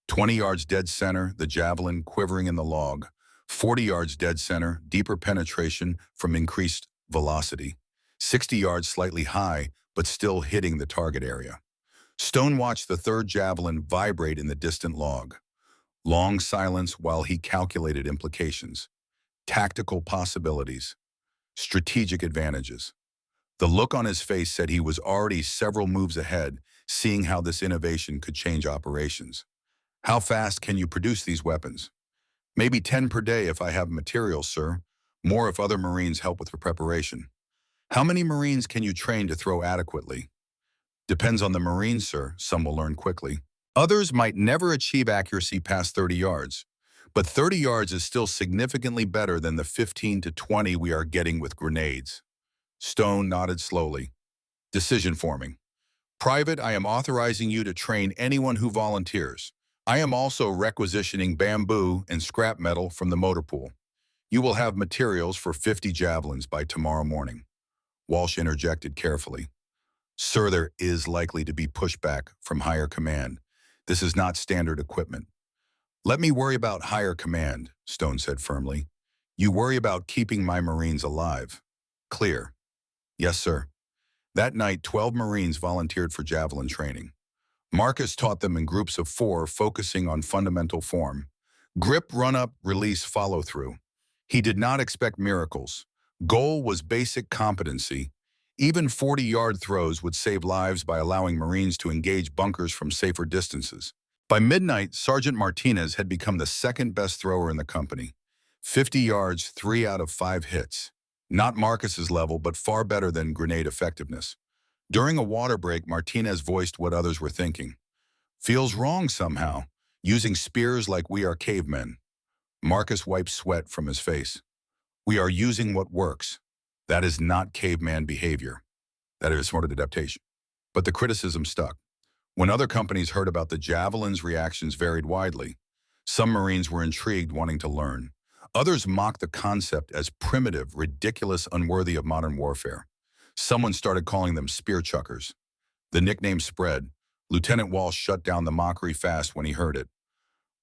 20 yards dead center, the javelin quivering in the log. 40 yards dead center, deeper penetration from increased velocity. 60 yards slightly high, but still hitting the target area. Stone watched the 3rd javelin vibrate in the distant log. Long silence while he calculated implications. Tactical possibilities. Strategic advantages. The look on his face said he was already several moves ahead, seeing how this innovation could change operations. How fast can you produce these weapons? Maybe 10 per day if I have materials, sir. More if other Marines help with the preparation. How many Marines can you train to throw adequately? Depends on the Marines, sir. Some will learn quickly. Others might never achieve accuracy past 30 yards. But 30 yards is still significantly better than the 15 to 20 we are getting with grenades. Stone nodded slowly. Decision forming. Private, I am authorizing you to train anyone who volunteers. I am also requisitioning bamboo and scrap metal from the motor pool. You will have materials for 50 javelins by tomorrow morning. Walsh interjected carefully. Sir, there is likely to be pushback from higher command. This is not standard equipment. Let me worry about higher command, Stone said firmly. You worry about keeping my Marines alive. Clear. Yes, sir. That night, 12 Marines volunteered for javelin training. Marcus taught them in groups of 4, focusing on fundamental form. Grip, run-up, release, follow-through. He did not expect miracles. Goal was basic competency. Even 40-yard throws would save lives by allowing Marines to engage bunkers from safer distances. By midnight, Sergeant Martinez had become the 2nd best thrower in the company. 50 yards, 3 out of 5 hits. Not Marcus's level, but far better than grenade effectiveness. During a water break, Martinez voiced what others were thinking. Feels wrong somehow. Using spears like we are cavemen. Marcus wiped sweat from his face. We are using what works. That is not caveman behavior. That is smart adaptation. But the criticism stuck. When other companies heard about the Javelin's, reactions varied widely. Some Marines were intrigued, wanting to learn. Others mocked the concept as primitive, ridiculous, unworthy of modern warfare. Someone started calling them spear chuckers. The nickname spread. Lieutenant Walsh shut down the mockery fast when he heard it.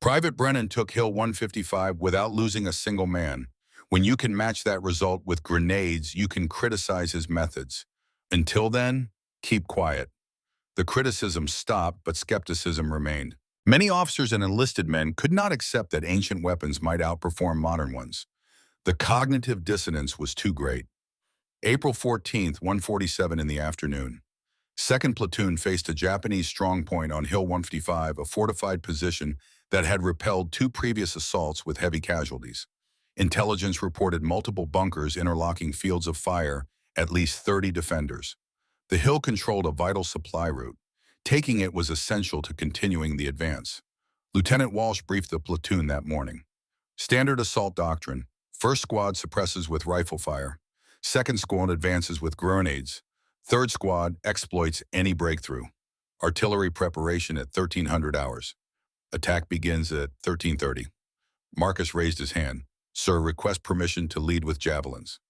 Private Brennan took Hill 155 without losing a single man. When you can match that result with grenades, you can criticize his methods. Until then, keep quiet. The criticism stopped, but skepticism remained. Many officers and enlisted men could not accept that ancient weapons might outperform modern ones. The cognitive dissonance was too great. April 14th, 1:47 in the afternoon. 2nd Platoon faced a Japanese strongpoint on Hill 155, a fortified position that had repelled 2 previous assaults with heavy casualties. Intelligence reported multiple bunkers interlocking fields of fire, at least 30 defenders. The hill controlled a vital supply route. Taking it was essential to continuing the advance. Lieutenant Walsh briefed the platoon that morning. Standard assault doctrine. 1st Squad suppresses with rifle fire. 2nd Squad advances with grenades. 3rd Squad exploits any breakthrough. Artillery preparation at 1300 hours. Attack begins at 1330. Marcus raised his hand. Sir, request permission to lead with javelins.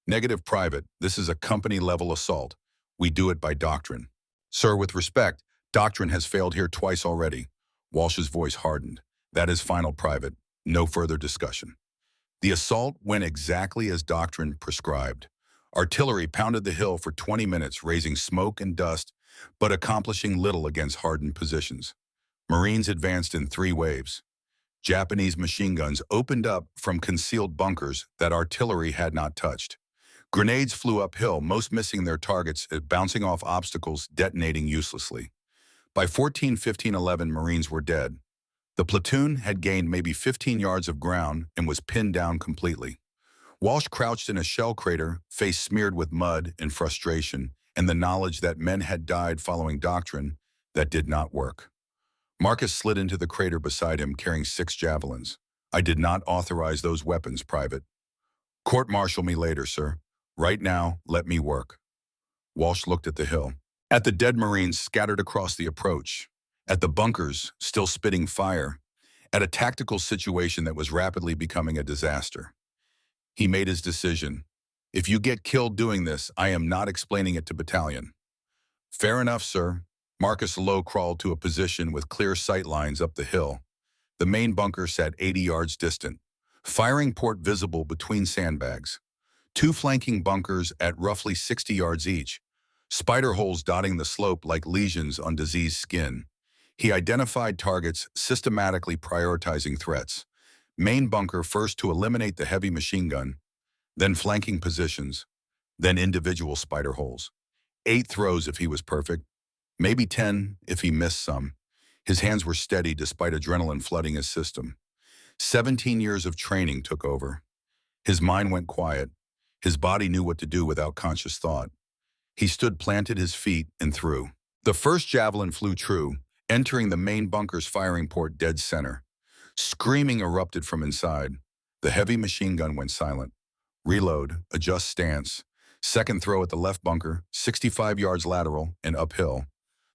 Negative, Private. This is a company-level assault. We do it by doctrine. Sir, with respect, doctrine has failed here twice already. Walsh's voice hardened. That is final, Private. No further discussion. The assault went exactly as doctrine prescribed. Artillery pounded the hill for 20 minutes, raising smoke and dust, but accomplishing little against hardened positions. Marines advanced in 3 waves. Japanese machine guns opened up from concealed bunkers that artillery had not touched. Grenades flew uphill, most missing their targets, bouncing off obstacles, detonating uselessly. By 14:15:11, Marines were dead. The platoon had gained maybe 15 yards of ground and was pinned down completely. Walsh crouched in a shell crater, face smeared with mud and frustration, and the knowledge that men had died following doctrine that did not work. Marcus slid into the crater beside him, carrying 6 javelins. I did not authorize those weapons, Private. Court-martial me later, sir. Right now, let me work. Walsh looked at the hill, at the dead Marines scattered across the approach, at the bunkers still spitting fire, at a tactical situation that was rapidly becoming a disaster. He made his decision. If you get killed doing this, I am not explaining it to battalion. Fair enough, sir. Marcus low crawled to a position with clear sight lines up the hill. The main bunker sat 80 yards distant, firing port visible between sandbags. 2 flanking bunkers at roughly 60 yards each, spider holes dotting the slope like lesions on diseased skin. He identified targets, systematically prioritizing threats. Main bunker first to eliminate the heavy machine gun, then flanking positions, then individual spider holes. 8 throws if he was perfect, maybe 10 if he missed some. His hands were steady despite adrenaline flooding his system. 17 years of training took over. His mind went quiet. His body knew what to do without conscious thought. He stood, planted his feet, and threw. The first javelin flew true, entering the main bunker's firing port dead center. Screaming erupted from inside. The heavy machine gun went silent. Reload, adjust stance. Second throw at the left bunker, 65 yards lateral and uphill.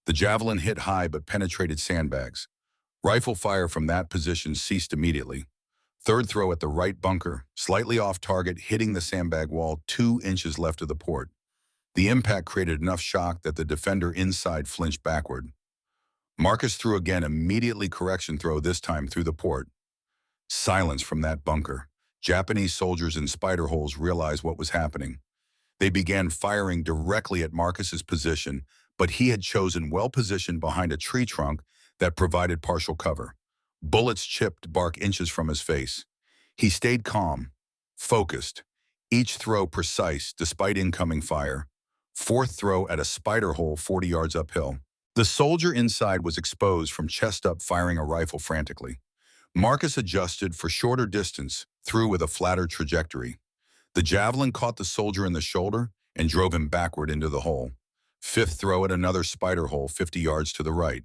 The javelin hit high but penetrated sandbags. Rifle fire from that position ceased immediately. Third throw at the right bunker, slightly off target, hitting the sandbag wall 2 inches left of the port. The impact created enough shock that the defender inside flinched backward. Marcus threw again, immediately correction throw, this time through the port. Silence from that bunker. Japanese soldiers in spider holes realized what was happening. They began firing directly at Marcus's position, but he had chosen well-positioned behind a tree trunk that provided partial cover. Bullets chipped bark inches from his face. He stayed calm, focused, each throw precise despite incoming fire. 4th throw at a spider hole 40 yards uphill. The soldier inside was exposed from chest up, firing a rifle frantically. Marcus adjusted for shorter distance, threw with a flatter trajectory. The javelin caught the soldier in the shoulder and drove him backward into the hole. 5th throw at another spider hole 50 yards to the right.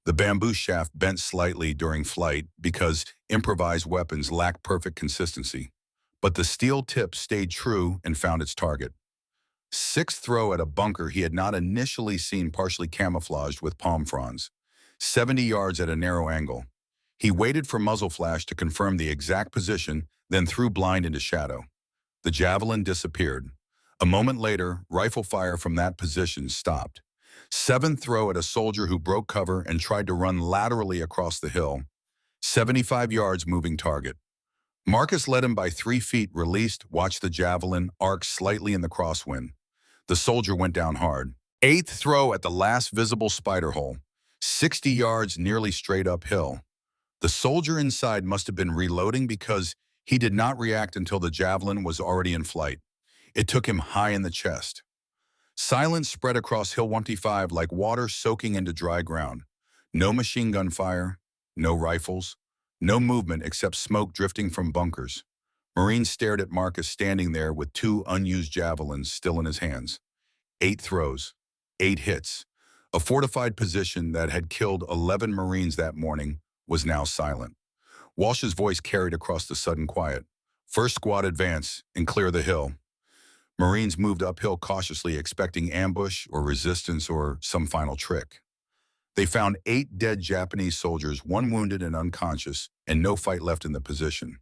The bamboo shaft bent slightly during flight because improvised weapons lack perfect consistency. But the steel tip stayed true and found its target. Sixth throw at a bunker he had not initially seen, partially camouflaged with palm fronds. 70 yards at a narrow angle. He waited for muzzle flash to confirm the exact position, then threw blind into shadow. The javelin disappeared. A moment later, rifle fire from that position stopped. Seventh throw at a soldier who broke cover and tried to run laterally across the hill. 75 yards moving target. Marcus led him by 3 feet, released, watched the javelin arc slightly in the crosswind. The soldier went down hard. Eighth throw at the last visible spider hole. 60 yards nearly straight uphill. The soldier inside must have been reloading because he did not react until the javelin was already in flight. It took him high in the chest. Silence spread across Hill 155 like water soaking into dry ground. No machine gun fire, no rifles, no movement except smoke drifting from bunkers. Marines stared at Marcus standing there with 2 unused javelins still in his hands. 8 throws, 8 hits. A fortified position that had killed 11 Marines that morning was now silent. Walsh's voice carried across the sudden quiet. First squad advance and clear the hill. Marines moved uphill cautiously, expecting ambush or resistance or some final trick. They found 8 dead Japanese soldiers, 1 wounded and unconscious, and no fight left in the position.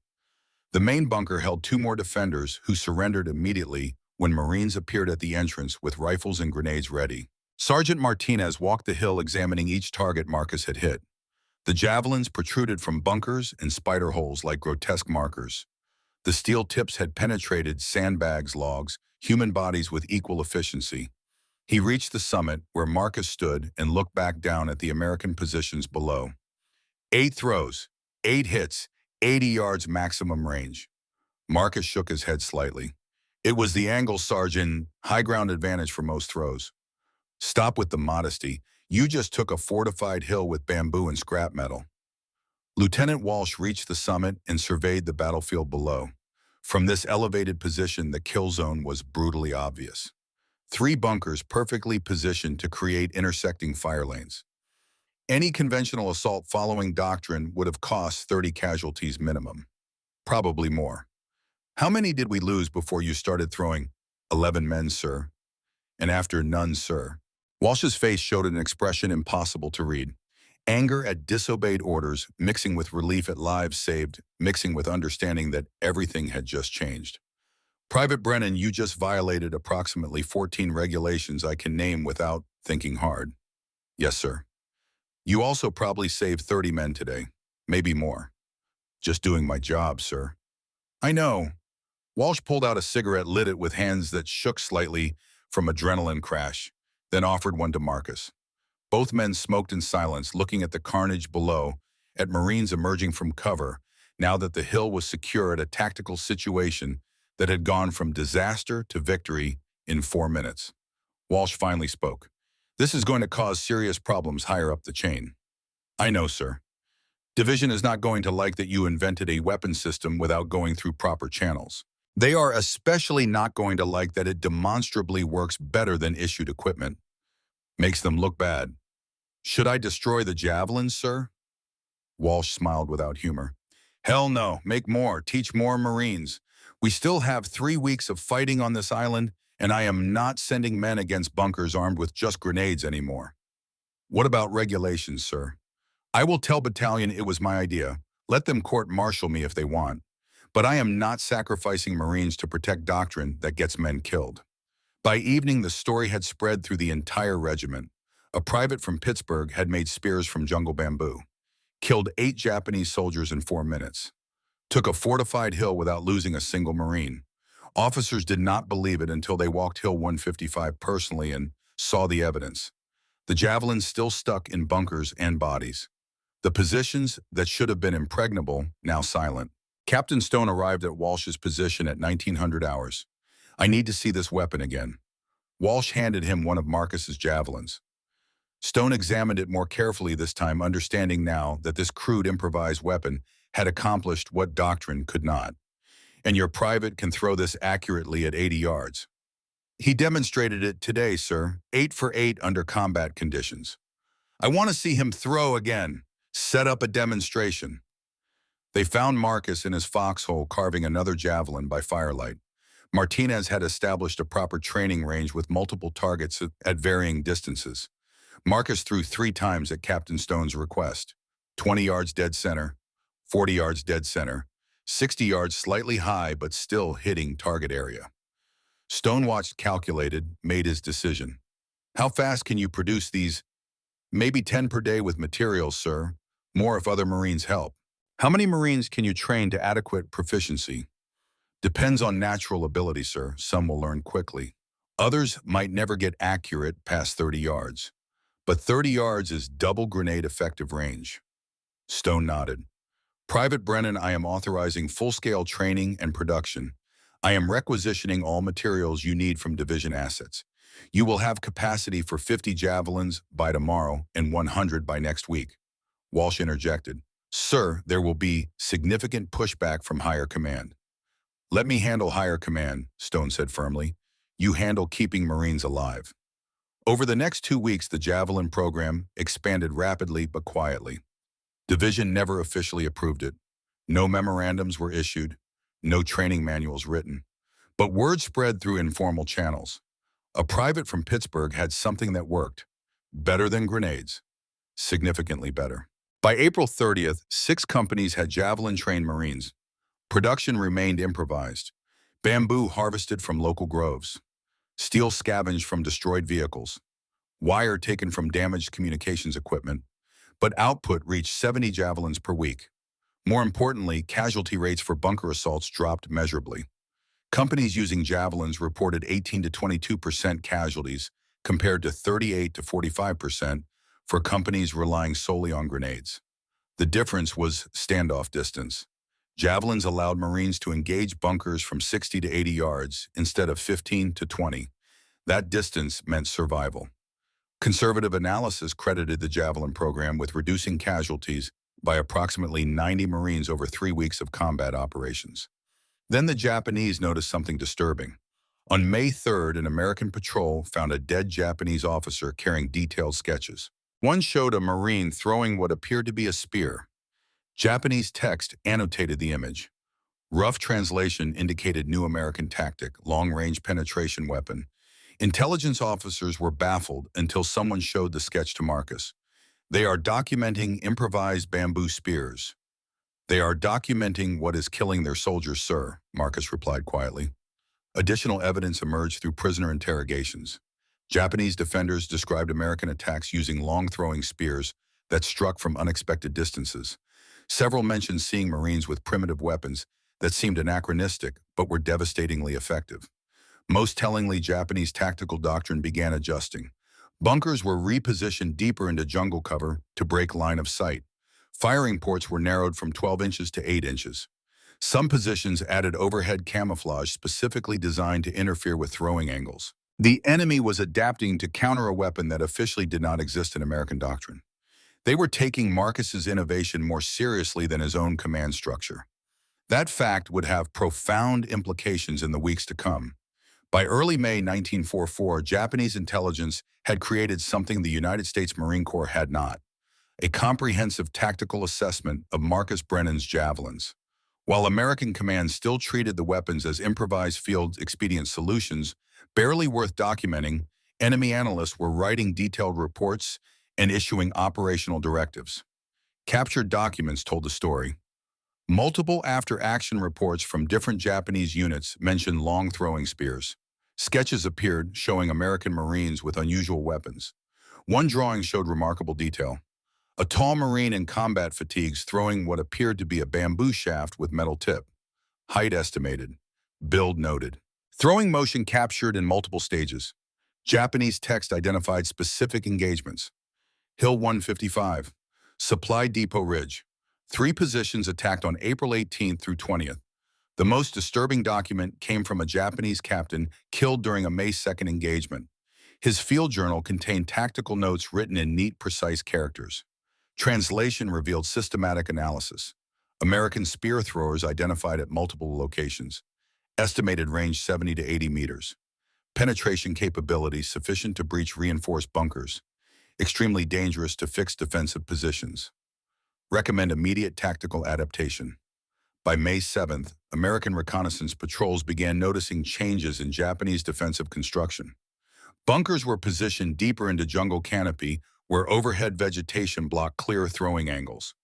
The main bunker held 2 more defenders who surrendered immediately when Marines appeared at the entrance with rifles and grenades ready. Sergeant Martinez walked the hill examining each target Marcus had hit. The javelins protruded from bunkers and spider holes like grotesque markers. The steel tips had penetrated sandbags, logs, human bodies with equal efficiency. He reached the summit where Marcus stood and looked back down at the American positions below. 8 throws, 8 hits, 80 yards maximum range. Marcus shook his head slightly. It was the angle, Sergeant. High ground advantage for most throws. Stop with the modesty. You just took a fortified hill with bamboo and scrap metal. Lieutenant Walsh reached the summit and surveyed the battlefield below. From this elevated position, the kill zone was brutally obvious. 3 bunkers perfectly positioned to create intersecting fire lanes. Any conventional assault following doctrine would have cost 30 casualties minimum. Probably more. How many did we lose before you started throwing? 11 men, sir. And after, none, sir. Walsh's face showed an expression impossible to read. Anger at disobeyed orders, mixing with relief at lives saved, mixing with understanding that everything had just changed. Private Brennan, you just violated approximately 14 regulations I can name without thinking hard. Yes, sir. You also probably saved 30 men today, maybe more. Just doing my job, sir. I know. Walsh pulled out a cigarette, lit it with hands that shook slightly from adrenaline crash, then offered one to Marcus. Both men smoked in silence, looking at the carnage below, at Marines emerging from cover, now that the hill was secure, at a tactical situation that had gone from disaster to victory in 4 minutes. Walsh finally spoke. This is going to cause serious problems higher up the chain. I know, sir. Division is not going to like that you invented a weapon system without going through proper channels. They are especially not going to like that it demonstrably works better than issued equipment. Makes them look bad. Should I destroy the javelins, sir? Walsh smiled without humor. Hell no, make more, teach more Marines. We still have 3 weeks of fighting on this island, and I am not sending men against bunkers armed with just grenades anymore. What about regulations, sir? I will tell battalion it was my idea. Let them court-martial me if they want. But I am not sacrificing Marines to protect doctrine that gets men killed. By evening, the story had spread through the entire regiment. A private from Pittsburgh had made spears from jungle bamboo. Killed 8 Japanese soldiers in 4 minutes. Took a fortified hill without losing a single Marine. Officers did not believe it until they walked Hill 155 personally and saw the evidence. The javelins still stuck in bunkers and bodies. The positions that should have been impregnable, now silent. Captain Stone arrived at Walsh's position at 1900 hours. I need to see this weapon again. Walsh handed him one of Marcus's javelins. Stone examined it more carefully this time, understanding now that this crude improvised weapon had accomplished what doctrine could not. And your private can throw this accurately at 80 yards. He demonstrated it today, sir, 8 for 8 under combat conditions. I want to see him throw again. Set up a demonstration. They found Marcus in his foxhole carving another javelin by firelight. Martinez had established a proper training range with multiple targets at varying distances. Marcus threw 3 times at Captain Stone's request. 20 yards dead center, 40 yards dead center, 60 yards slightly high but still hitting target area. Stone watched, calculated, made his decision. How fast can you produce these? Maybe 10 per day with materials, sir. More if other Marines help. How many Marines can you train to adequate proficiency? Depends on natural ability, sir. Some will learn quickly. Others might never get accurate past 30 yards. But 30 yards is double grenade effective range. Stone nodded. Private Brennan, I am authorizing full-scale training and production. I am requisitioning all materials you need from division assets. You will have capacity for 50 javelins by tomorrow and 100 by next week. Walsh interjected. Sir, there will be significant pushback from higher command. Let me handle higher command, Stone said firmly. You handle keeping Marines alive. Over the next 2 weeks, the Javelin program expanded rapidly but quietly. Division never officially approved it. No memorandums were issued, no training manuals written. But word spread through informal channels. A private from Pittsburgh had something that worked. Better than grenades. Significantly better. By April 30th, 6 companies had Javelin-trained Marines. Production remained improvised. Bamboo harvested from local groves. Steel scavenged from destroyed vehicles. Wire taken from damaged communications equipment. But output reached 70 javelins per week. More importantly, casualty rates for bunker assaults dropped measurably. Companies using javelins reported 18 to 22% casualties compared to 38 to 45% for companies relying solely on grenades. The difference was standoff distance. Javelins allowed Marines to engage bunkers from 60 to 80 yards instead of 15 to 20. That distance meant survival. Conservative analysis credited the Javelin program with reducing casualties by approximately 90 Marines over 3 weeks of combat operations. Then the Japanese noticed something disturbing. On May 3rd, an American patrol found a dead Japanese officer carrying detailed sketches. One showed a Marine throwing what appeared to be a spear. Japanese text annotated the image. Rough translation indicated new American tactic, long-range penetration weapon. Intelligence officers were baffled until someone showed the sketch to Marcus. They are documenting improvised bamboo spears. They are documenting what is killing their soldiers, sir, Marcus replied quietly. Additional evidence emerged through prisoner interrogations. Japanese defenders described American attacks using long-throwing spears that struck from unexpected distances. Several mentioned seeing Marines with primitive weapons that seemed anachronistic but were devastatingly effective. Most tellingly, Japanese tactical doctrine began adjusting. Bunkers were repositioned deeper into jungle cover to break line of sight. Firing ports were narrowed from 12 inches to 8 inches. Some positions added overhead camouflage specifically designed to interfere with throwing angles. The enemy was adapting to counter a weapon that officially did not exist in American doctrine. They were taking Marcus's innovation more seriously than his own command structure. That fact would have profound implications in the weeks to come. By early May 1944, Japanese intelligence had created something the United States Marine Corps had not: a comprehensive tactical assessment of Marcus Brennan's javelins. While American command still treated the weapons as improvised field expedient solutions, barely worth documenting, enemy analysts were writing detailed reports and issuing operational directives. Captured documents told the story. Multiple after-action reports from different Japanese units mentioned long-throwing spears. Sketches appeared showing American Marines with unusual weapons. One drawing showed remarkable detail. A tall Marine in combat fatigues throwing what appeared to be a bamboo shaft with metal tip. Height estimated. Build noted. Throwing motion captured in multiple stages. Japanese text identified specific engagements. Hill 155. Supply Depot Ridge. 3 positions attacked on April 18th through 20th. The most disturbing document came from a Japanese captain killed during a May 2nd engagement. His field journal contained tactical notes written in neat, precise characters. Translation revealed systematic analysis. American spear throwers identified at multiple locations. Estimated range 70 to 80 meters. Penetration capability sufficient to breach reinforced bunkers. extremely dangerous to fixed defensive positions. Recommend immediate tactical adaptation. By May 7th, American reconnaissance patrols began noticing changes in Japanese defensive construction. Bunkers were positioned deeper into jungle canopy where overhead vegetation blocked clear throwing angles.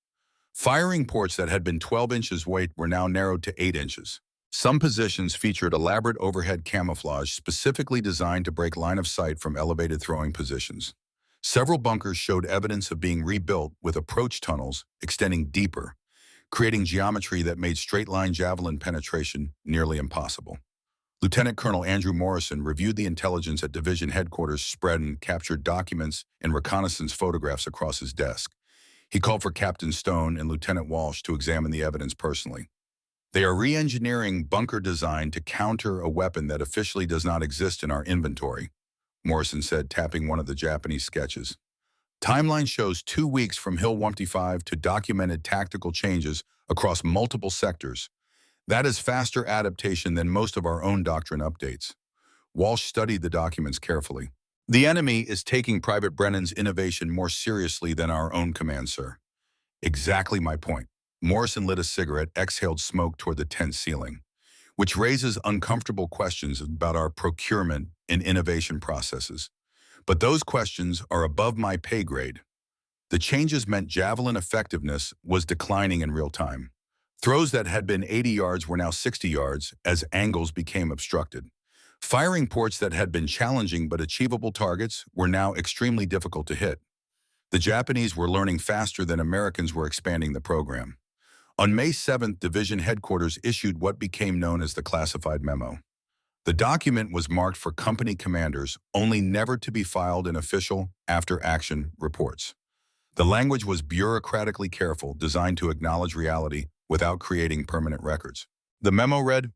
Firing ports that had been 12 inches wide were now narrowed to 8 inches. Some positions featured elaborate overhead camouflage specifically designed to break line of sight from elevated throwing positions. Several bunkers showed evidence of being rebuilt with approach tunnels extending deeper, creating geometry that made straight-line javelin penetration nearly impossible. Lieutenant Colonel Andrew Morrison reviewed the intelligence at division headquarters spread and captured documents and reconnaissance photographs across his desk. He called for Captain Stone and Lieutenant Walsh to examine the evidence personally. They are re-engineering bunker design to counter a weapon that officially does not exist in our inventory, Morrison said, tapping one of the Japanese sketches. Timeline shows 2 weeks from Hill 155 to documented tactical changes across multiple sectors. That is faster adaptation than most of our own doctrine updates. Walsh studied the documents carefully. The enemy is taking Private Brennan's innovation more seriously than our own command, sir. Exactly my point. Morrison lit a cigarette, exhaled smoke toward the tent ceiling, which raises uncomfortable questions about our procurement and innovation processes. But those questions are above my pay grade. The changes meant Javelin effectiveness was declining in real time. Throws that had been 80 yards were now 60 yards as angles became obstructed. Firing ports that had been challenging but achievable targets were now extremely difficult to hit. The Japanese were learning faster than Americans were expanding the program. On May 7th, Division Headquarters issued what became known as the classified memo. The document was marked for company commanders, only never to be filed in official after-action reports. The language was bureaucratically careful, designed to acknowledge reality without creating permanent records. The memo read,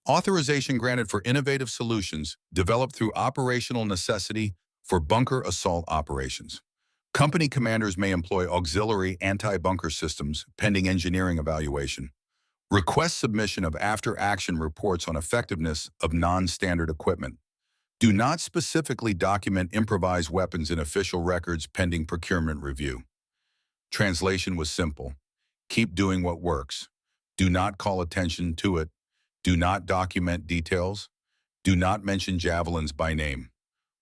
"Authorization granted for innovative solutions developed through operational necessity for bunker assault operations. Company commanders may employ auxiliary anti-bunker systems pending engineering evaluation. Request submission of after-action reports on effectiveness of non-standard equipment. Do not specifically document improvised weapons in official records pending procurement review." Translation was simple. Keep doing what works. Do not call attention to it. Do not document details. Do not mention javelins by name.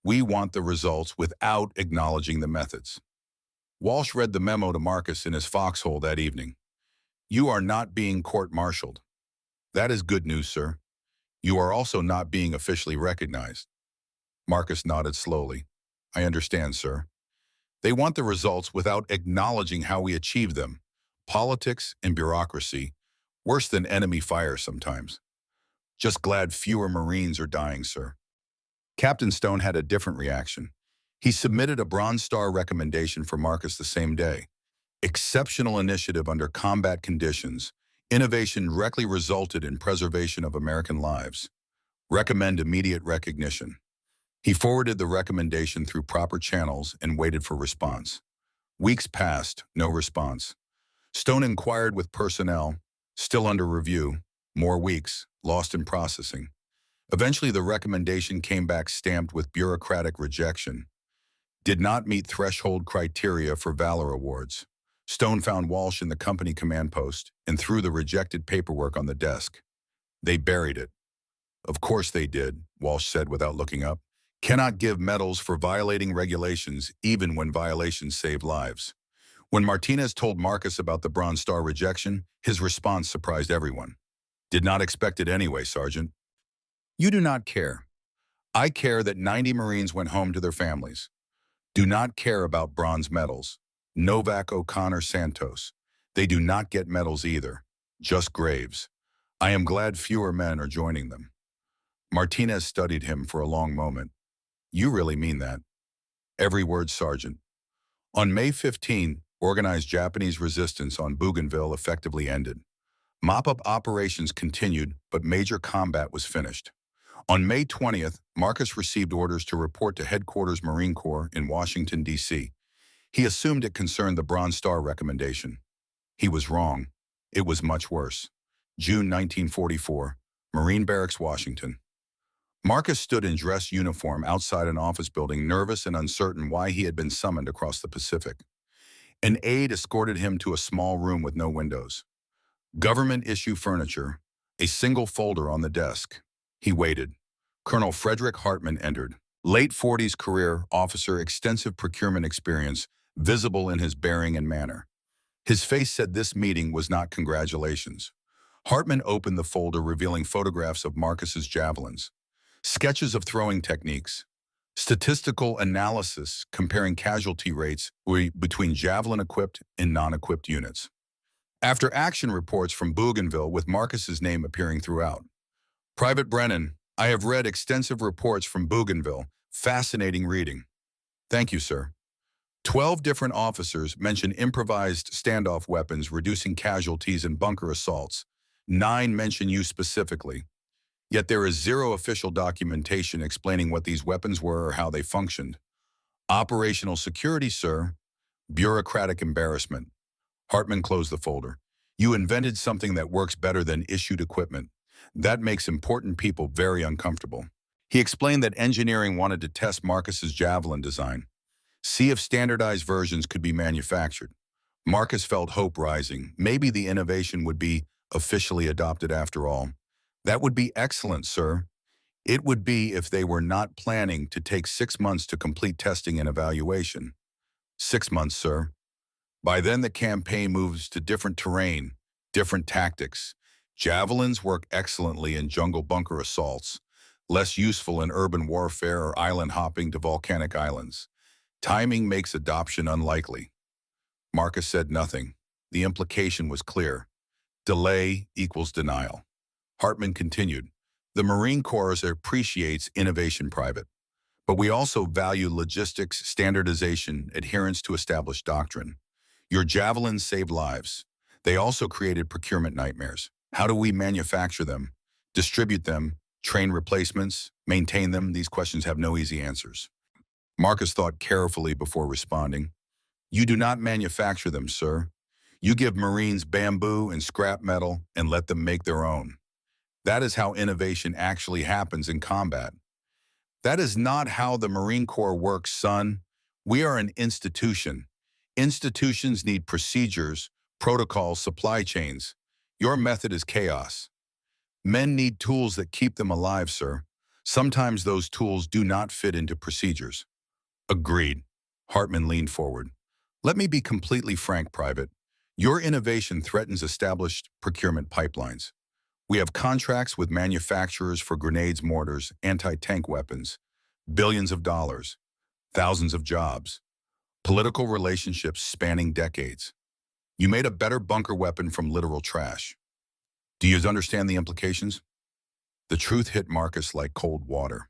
We want the results without acknowledging the methods. Walsh read the memo to Marcus in his foxhole that evening. "You are not being court-martialed." "That is good news, sir." "You are also not being officially recognized." Marcus nodded slowly. "I understand, sir." "They want the results without acknowledging how we achieve them. Politics and bureaucracy, worse than enemy fire sometimes. Just glad fewer Marines are dying, sir." Captain Stone had a different reaction. He submitted a Bronze Star recommendation for Marcus the same day. Exceptional initiative under combat conditions. Innovation directly resulted in preservation of American lives. Recommend immediate recognition. He forwarded the recommendation through proper channels and waited for response. Weeks passed, no response. Stone inquired with personnel, still under review. More weeks, lost in processing. Eventually, the recommendation came back stamped with bureaucratic rejection. Did not meet threshold criteria for Valor Awards. Stone found Walsh in the company command post and threw the rejected paperwork on the desk. They buried it. "Of course they did," Walsh said without looking up. "Cannot give medals for violating regulations even when violations save lives." When Martinez told Marcus about the Bronze Star rejection, his response surprised everyone. "Did not expect it anyway, Sergeant." "You do not care. I care that 90 Marines went home to their families. Do not care about bronze medals. Novak, O'Connor, Santos. They do not get medals either. Just graves. I am glad fewer men are joining them." Martinez studied him for a long moment. "You really mean that?" "Every word, Sergeant." On May 15, organized Japanese resistance on Bougainville effectively ended. Mop-up operations continued, but major combat was finished. On May 20th, Marcus received orders to report to Headquarters Marine Corps in Washington, D.C. He assumed it concerned the Bronze Star recommendation. He was wrong. It was much worse. June 1944, Marine Barracks, Washington. Marcus stood in dress uniform outside an office building, nervous and uncertain why he had been summoned across the Pacific. An aide escorted him to a small room with no windows. Government-issue furniture, a single folder on the desk. He waited. Colonel Frederick Hartman entered. Late 40s career officer, extensive procurement experience, visible in his bearing and manner. His face said this meeting was not congratulations. Hartman opened the folder, revealing photographs of Marcus's javelins, sketches of throwing techniques, statistical analysis comparing casualty rates between javelin-equipped and non-equipped units. After action reports from Bougainville with Marcus's name appearing throughout. Private Brennan, I have read extensive reports from Bougainville. Fascinating reading. Thank you, sir. 12 different officers mention improvised standoff weapons reducing casualties and bunker assaults. 9 mention you specifically. Yet there is zero official documentation explaining what these weapons were or how they functioned. Operational security, sir. Bureaucratic embarrassment. Hartman closed the folder. You invented something that works better than issued equipment. That makes important people very uncomfortable. He explained that engineering wanted to test Marcus's Javelin design, see if standardized versions could be manufactured. Marcus felt hope rising. Maybe the innovation would be officially adopted after all. That would be excellent, sir. It would be if they were not planning to take 6 months to complete testing and evaluation. 6 months, sir. By then, the campaign moves to different terrain, different tactics. Javelins work excellently in jungle bunker assaults, less useful in urban warfare or island hopping to volcanic islands. Timing makes adoption unlikely. Marcus said nothing. The implication was clear. Delay equals denial. Hartman continued, the Marine Corps appreciates innovation, Private, but we also value logistics, standardization, adherence to established doctrine. Your javelins saved lives. They also created procurement nightmares. How do we manufacture them, distribute them, train replacements, maintain them? These questions have no easy answers. Marcus thought carefully before responding. You do not manufacture them, sir. You give Marines bamboo and scrap metal and let them make their own. That is how innovation actually happens in combat. That is not how the Marine Corps works, son. We are an institution. Institutions need procedures, protocols, supply chains. Your method is chaos. Men need tools that keep them alive, sir. Sometimes those tools do not fit into procedures. Agreed. Hartman leaned forward. Let me be completely frank, Private. Your innovation threatens established procurement pipelines. We have contracts with manufacturers for grenades, mortars, anti-tank weapons, billions of dollars, thousands of jobs, political relationships spanning decades. You made a better bunker weapon from literal trash. Do you understand the implications? The truth hit Marcus like cold water.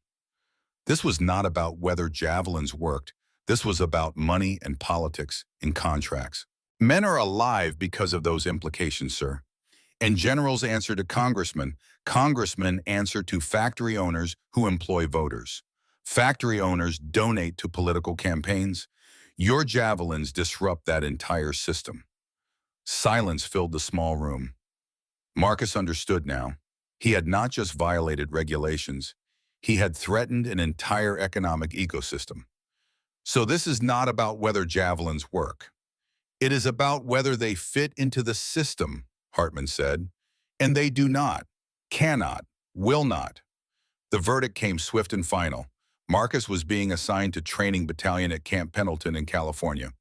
This was not about whether javelins worked. This was about money and politics in contracts. Men are alive because of those implications, sir. And generals answer to congressmen. Congressmen answer to factory owners who employ voters. Factory owners donate to political campaigns. Your javelins disrupt that entire system. Silence filled the small room. Marcus understood now. He had not just violated regulations. He had threatened an entire economic ecosystem. So this is not about whether javelins work. It is about whether they fit into the system, Hartman said. And they do not, cannot, will not. The verdict came swift and final. Marcus was being assigned to training battalion at Camp Pendleton in California.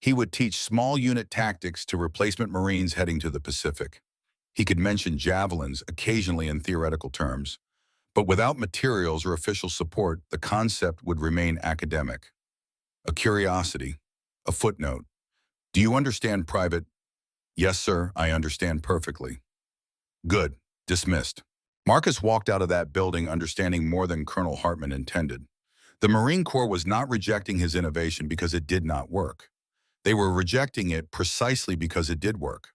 He would teach small unit tactics to replacement Marines heading to the Pacific. He could mention javelins occasionally in theoretical terms, but without materials or official support, the concept would remain academic. A curiosity, a footnote. Do you understand, Private? Yes, sir, I understand perfectly. Good. Dismissed. Marcus walked out of that building understanding more than Colonel Hartman intended. The Marine Corps was not rejecting his innovation because it did not work. They were rejecting it precisely because it did work.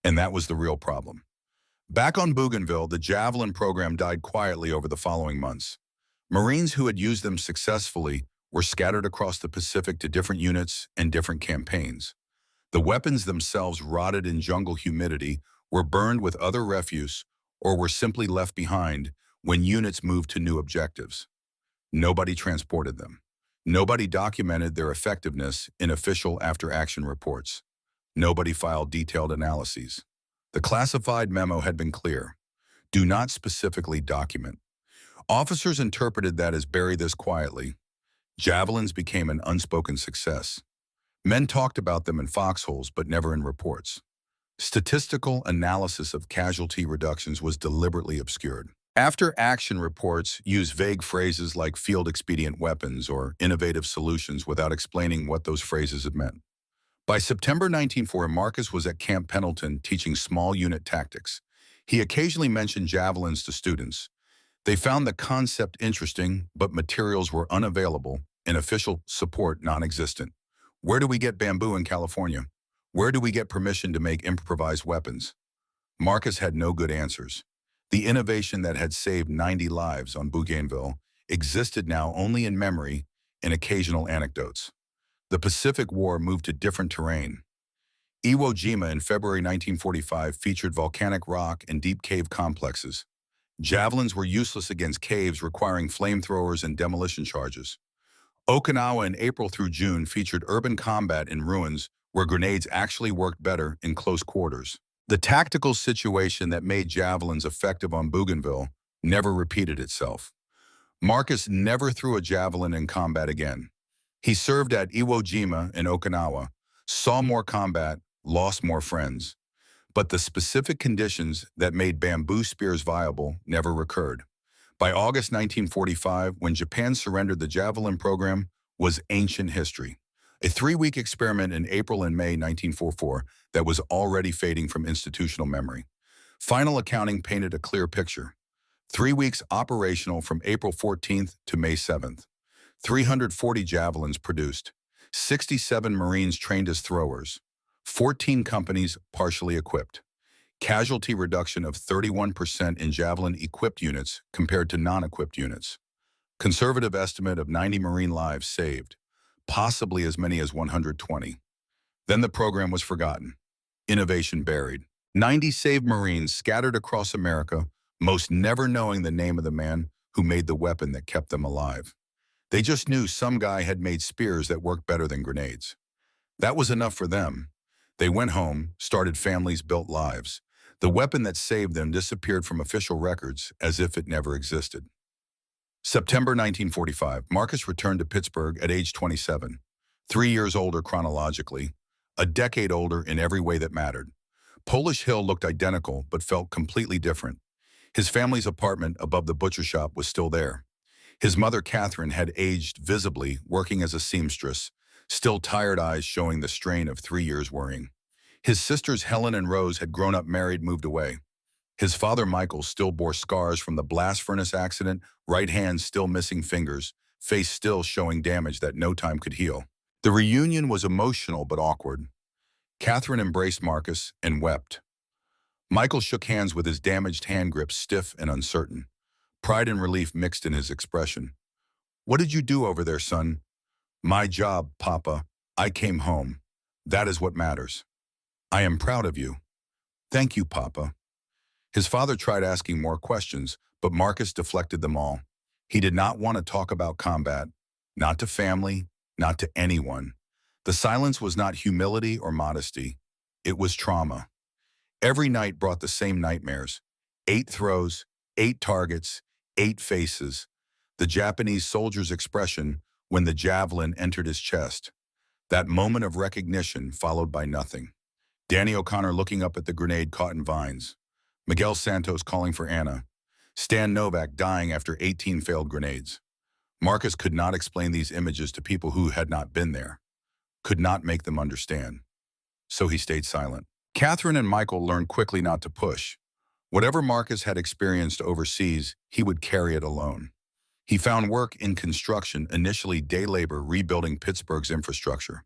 And that was the real problem. Back on Bougainville, the Javelin program died quietly over the following months. Marines who had used them successfully were scattered across the Pacific to different units and different campaigns. The weapons themselves rotted in jungle humidity, were burned with other refuse, or were simply left behind, when units moved to new objectives. Nobody transported them. Nobody documented their effectiveness in official after-action reports. Nobody filed detailed analyses. The classified memo had been clear. Do not specifically document. Officers interpreted that as bury this quietly. Javelins became an unspoken success. Men talked about them in foxholes, but never in reports. Statistical analysis of casualty reductions was deliberately obscured. After-action reports use vague phrases like field expedient weapons or innovative solutions without explaining what those phrases had meant. By September 1904, Marcus was at Camp Pendleton teaching small unit tactics. He occasionally mentioned javelins to students. They found the concept interesting, but materials were unavailable and official support non-existent. Where do we get bamboo in California? Where do we get permission to make improvised weapons? Marcus had no good answers. The innovation that had saved 90 lives on Bougainville existed now only in memory and occasional anecdotes. The Pacific War moved to different terrain. Iwo Jima in February 1945 featured volcanic rock and deep cave complexes. Javelins were useless against caves requiring flamethrowers and demolition charges. Okinawa in April through June featured urban combat in ruins where grenades actually worked better in close quarters. The tactical situation that made javelins effective on Bougainville never repeated itself. Marcus never threw a javelin in combat again. He served at Iwo Jima in Okinawa, saw more combat, lost more friends. But the specific conditions that made bamboo spears viable never recurred. By August 1945, when Japan surrendered, the Javelin program was ancient history. A 3-week experiment in April and May 1944 that was already fading from institutional memory. Final accounting painted a clear picture. 3 weeks operational from April 14th to May 7th. 340 javelins produced. 67 Marines trained as throwers. 14 companies partially equipped. Casualty reduction of 31% in Javelin-equipped units compared to non-equipped units. Conservative estimate of 90 Marine lives saved, possibly as many as 120. Then the program was forgotten. Innovation buried. 90 saved Marines scattered across America, most never knowing the name of the man who made the weapon that kept them alive. They just knew some guy had made spears that worked better than grenades. That was enough for them. They went home, started families, built lives. The weapon that saved them disappeared from official records as if it never existed. September 1945, Marcus returned to Pittsburgh at age 27, 3 years older chronologically, a decade older in every way that mattered. Polish Hill looked identical but felt completely different. His family's apartment above the butcher shop was still there. His mother, Catherine, had aged visibly, working as a seamstress, still tired eyes showing the strain of 3 years worrying. His sisters Helen and Rose had grown up, married, moved away. His father, Michael, still bore scars from the blast furnace accident, right hand still missing fingers, face still showing damage that no time could heal. The reunion was emotional but awkward. Catherine embraced Marcus and wept. Michael shook hands with his damaged hand grip stiff and uncertain. Pride and relief mixed in his expression. "What did you do over there, son?" "My job, Papa. I came home. That is what matters." "I am proud of you." "Thank you, Papa." His father tried asking more questions, but Marcus deflected them all. He did not want to talk about combat, not to family, not to anyone. The silence was not humility or modesty. It was trauma. Every night brought the same nightmares. 8 throws, 8 targets, 8 faces. The Japanese soldier's expression when the javelin entered his chest. That moment of recognition followed by nothing. Danny O'Connor looking up at the grenade caught in vines. Miguel Santos calling for Anna. Stan Novak dying after 18 failed grenades. Marcus could not explain these images to people who had not been there, could not make them understand. So he stayed silent. Catherine and Michael learned quickly not to push. Whatever Marcus had experienced overseas, he would carry it alone. He found work in construction, initially day labor, rebuilding Pittsburgh's infrastructure.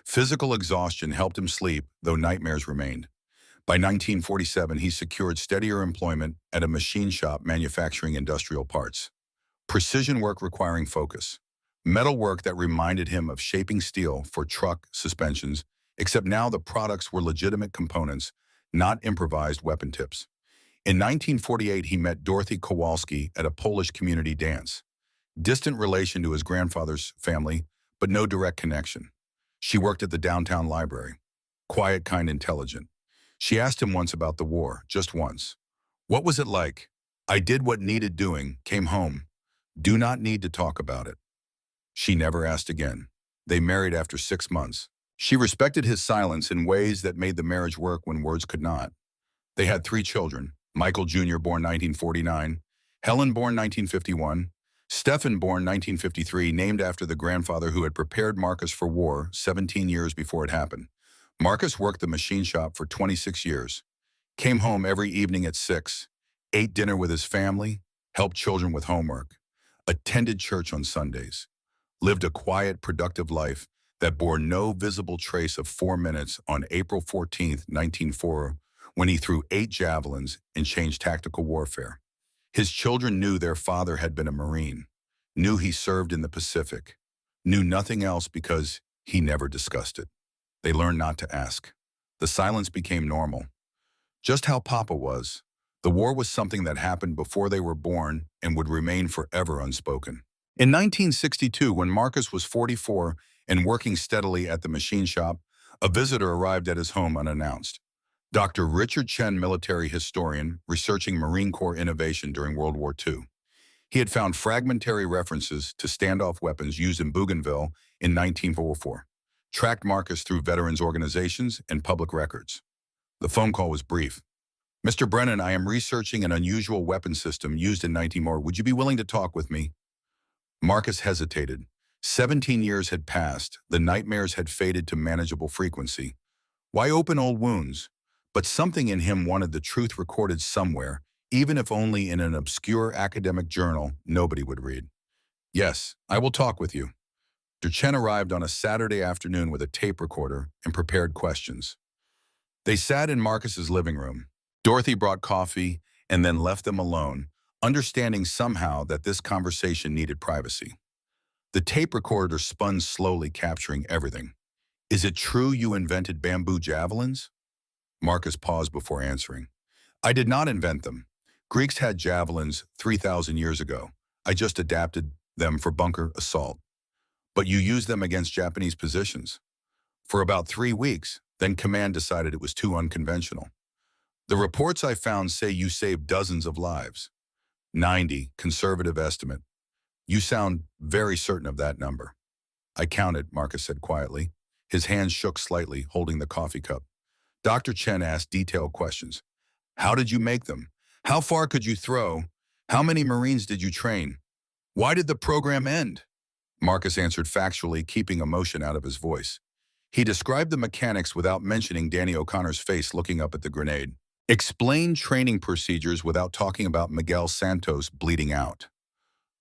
Physical exhaustion helped him sleep, though nightmares remained. By 1947, he secured steadier employment at a machine shop manufacturing industrial parts. Precision work requiring focus. Metal work that reminded him of shaping steel for truck suspensions, except now the products were legitimate components, not improvised weapon tips. In 1948, he met Dorothy Kowalski at a Polish community dance. Distant relation to his grandfather's family, but no direct connection. She worked at the downtown library. Quiet, kind, intelligent. She asked him once about the war, just once. What was it like? I did what needed doing, came home. Do not need to talk about it. She never asked again. They married after 6 months. She respected his silence in ways that made the marriage work when words could not. They had 3 children, Michael Jr. born 1949, Helen born 1951, Stephen born 1953, named after the grandfather who had prepared Marcus for war 17 years before it happened. Marcus worked the machine shop for 26 years, came home every evening at 6, ate dinner with his family, helped children with homework, attended church on Sundays, lived a quiet, productive life that bore no visible trace of 4 minutes on April 14, 1904, when he threw 8 javelins and changed tactical warfare. His children knew their father had been a Marine, knew he served in the Pacific, knew nothing else because he never discussed it. They learned not to ask. The silence became normal. Just how Papa was. The war was something that happened before they were born and would remain forever unspoken. In 1962, when Marcus was 44 and working steadily at the machine shop, a visitor arrived at his home unannounced. Dr. Richard Chen, military historian, researching Marine Corps innovation during World War II. He had found fragmentary references to standoff weapons used in Bougainville in 1944, tracked Marcus through veterans organizations and public records. The phone call was brief. Mr. Brennan, I am researching an unusual weapon system used in 19 Would you be willing to talk with me? Marcus hesitated. 17 years had passed. The nightmares had faded to manageable frequency. Why open old wounds? But something in him wanted the truth recorded somewhere, even if only in an obscure academic journal nobody would read. Yes, I will talk with you. Dr. Chen arrived on a Saturday afternoon with a tape recorder and prepared questions. They sat in Marcus's living room. Dorothy brought coffee and then left them alone, understanding somehow that this conversation needed privacy. The tape recorder spun slowly, capturing everything. Is it true you invented bamboo javelins? Marcus paused before answering. I did not invent them. Greeks had javelins 3,000 years ago. I just adapted them for bunker assault. But you used them against Japanese positions. For about 3 weeks, then command decided it was too unconventional. The reports I found say you saved dozens of lives. 90, conservative estimate. You sound very certain of that number. I counted, Marcus said quietly. His hands shook slightly, holding the coffee cup. Dr. Chen asked detailed questions. How did you make them? How far could you throw? How many Marines did you train? Why did the program end? Marcus answered factually, keeping emotion out of his voice. He described the mechanics without mentioning Danny O'Connor's face looking up at the grenade. Explained training procedures without talking about Miguel Santos bleeding out.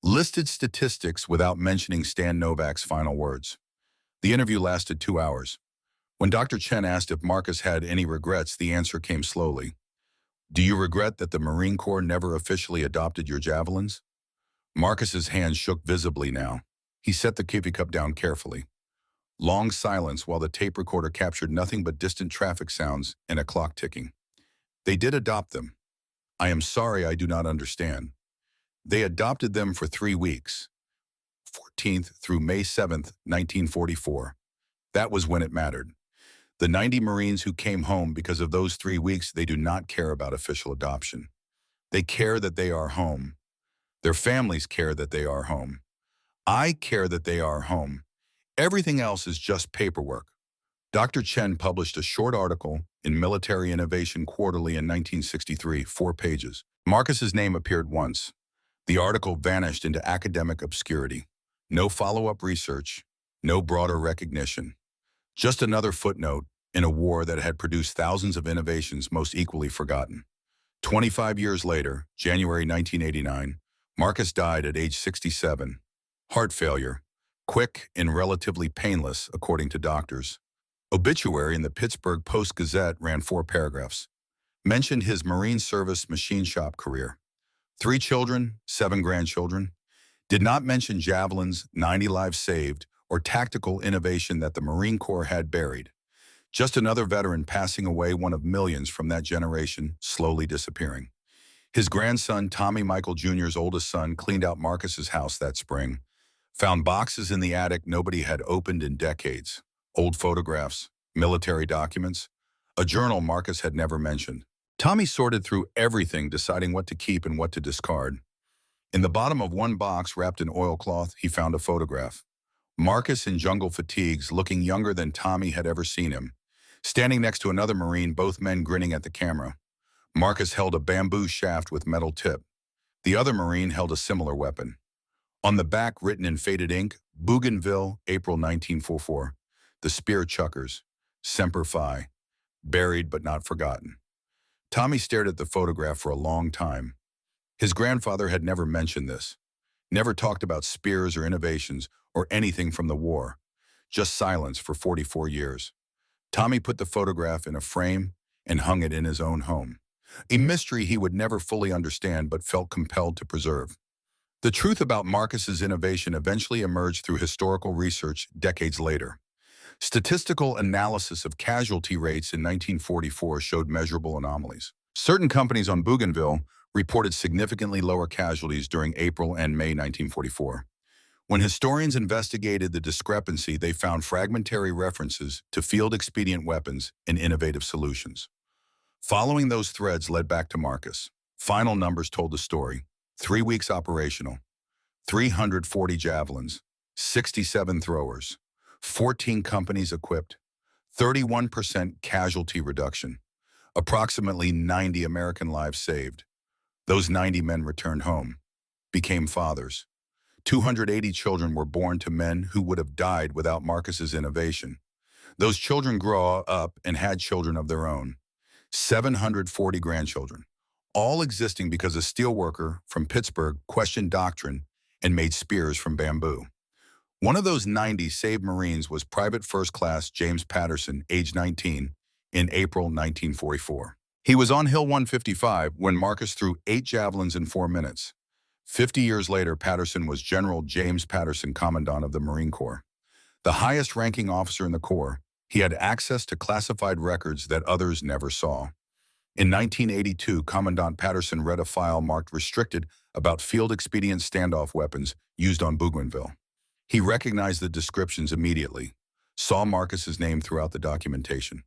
Listed statistics without mentioning Stan Novak's final words. The interview lasted 2 hours. When Dr. Chen asked if Marcus had any regrets, the answer came slowly. Do you regret that the Marine Corps never officially adopted your javelins? Marcus's hands shook visibly now. He set the coffee cup down carefully. Long silence while the tape recorder captured nothing but distant traffic sounds and a clock ticking. They did adopt them. I am sorry, I do not understand. They adopted them for 3 weeks, 14th through May 7th, 1944. That was when it mattered. The 90 Marines who came home because of those 3 weeks, they do not care about official adoption. They care that they are home. Their families care that they are home. I care that they are home. Everything else is just paperwork. Dr. Chen published a short article in Military Innovation Quarterly in 1963, 4 pages. Marcus's name appeared once. The article vanished into academic obscurity. No follow-up research, no broader recognition. Just another footnote in a war that had produced thousands of innovations most equally forgotten. 25 years later, January 1989, Marcus died at age 67. Heart failure, quick and relatively painless, according to doctors. Obituary in the Pittsburgh Post-Gazette ran 4 paragraphs. Mentioned his Marine Service machine shop career. 3 children, 7 grandchildren. Did not mention javelins, 90 lives saved, or tactical innovation that the Marine Corps had buried. Just another veteran passing away, one of millions from that generation, slowly disappearing. His grandson, Tommy Michael Jr.'s oldest son, cleaned out Marcus's house that spring, found boxes in the attic nobody had opened in decades, old photographs, military documents, a journal Marcus had never mentioned. Tommy sorted through everything, deciding what to keep and what to discard. In the bottom of one box, wrapped in oilcloth, he found a photograph. Marcus in jungle fatigues, looking younger than Tommy had ever seen him. Standing next to another Marine, both men grinning at the camera. Marcus held a bamboo shaft with metal tip. The other Marine held a similar weapon. On the back, written in faded ink, Bougainville, April 1944. The spear chuckers. Semper Fi. Buried but not forgotten. Tommy stared at the photograph for a long time. His grandfather had never mentioned this. Never talked about spears or innovations or anything from the war. Just silence for 44 years. Tommy put the photograph in a frame and hung it in his own home. A mystery he would never fully understand but felt compelled to preserve. The truth about Marcus's innovation eventually emerged through historical research decades later. Statistical analysis of casualty rates in 1944 showed measurable anomalies. Certain companies on Bougainville reported significantly lower casualties during April and May 1944. When historians investigated the discrepancy, they found fragmentary references to field-expedient weapons and innovative solutions. Following those threads led back to Marcus. Final numbers told the story. 3 weeks operational, 340 javelins, 67 throwers, 14 companies equipped, 31% casualty reduction, approximately 90 American lives saved. Those 90 men returned home, became fathers. 280 children were born to men who would have died without Marcus's innovation. Those children grew up and had children of their own. 740 grandchildren, all existing because a steelworker from Pittsburgh questioned doctrine and made spears from bamboo. One of those 90 saved Marines was Private First Class James Patterson, age 19, in April 1944. He was on Hill 155 when Marcus threw 8 javelins in 4 minutes. 50 years later, Patterson was General James Patterson, Commandant of the Marine Corps. The highest-ranking officer in the Corps, he had access to classified records that others never saw. In 1982, Commandant Patterson read a file marked restricted about field-expedient standoff weapons used on Bougainville. He recognized the descriptions immediately, saw Marcus's name throughout the documentation,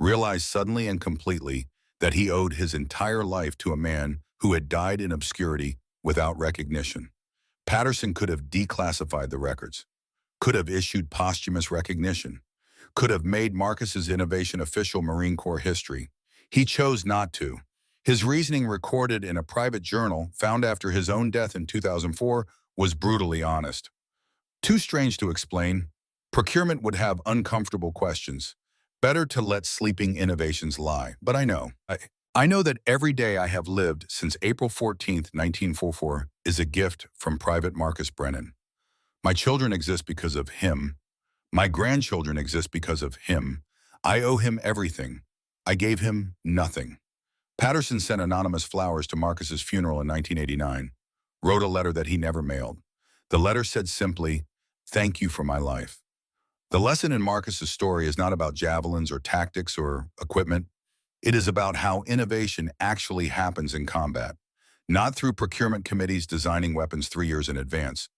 realized suddenly and completely that he owed his entire life to a man who had died in obscurity without recognition. Patterson could have declassified the records, could have issued posthumous recognition, could have made Marcus's innovation official Marine Corps history. He chose not to. His reasoning, recorded in a private journal found after his own death in 2004, was brutally honest. Too strange to explain. Procurement would have uncomfortable questions. Better to let sleeping innovations lie. But I know that every day I have lived since April 14th, 1944 is a gift from Private Marcus Brennan. My children exist because of him. My grandchildren exist because of him. I owe him everything. I gave him nothing. Patterson sent anonymous flowers to Marcus's funeral in 1989, wrote a letter that he never mailed. The letter said simply, "Thank you for my life." The lesson in Marcus's story is not about javelins or tactics or equipment. It is about how innovation actually happens in combat, not through procurement committees designing weapons 3 years in advance,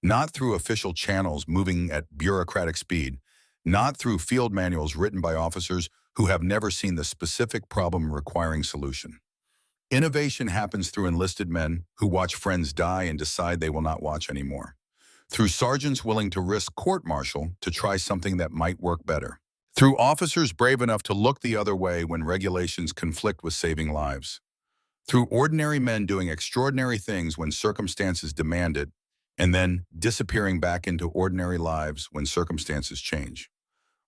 not through official channels moving at bureaucratic speed, not through field manuals written by officers who have never seen the specific problem requiring solution. Innovation happens through enlisted men who watch friends die and decide they will not watch anymore. Through sergeants willing to risk court-martial to try something that might work better. Through officers brave enough to look the other way when regulations conflict with saving lives. Through ordinary men doing extraordinary things when circumstances demand it, and then disappearing back into ordinary lives when circumstances change.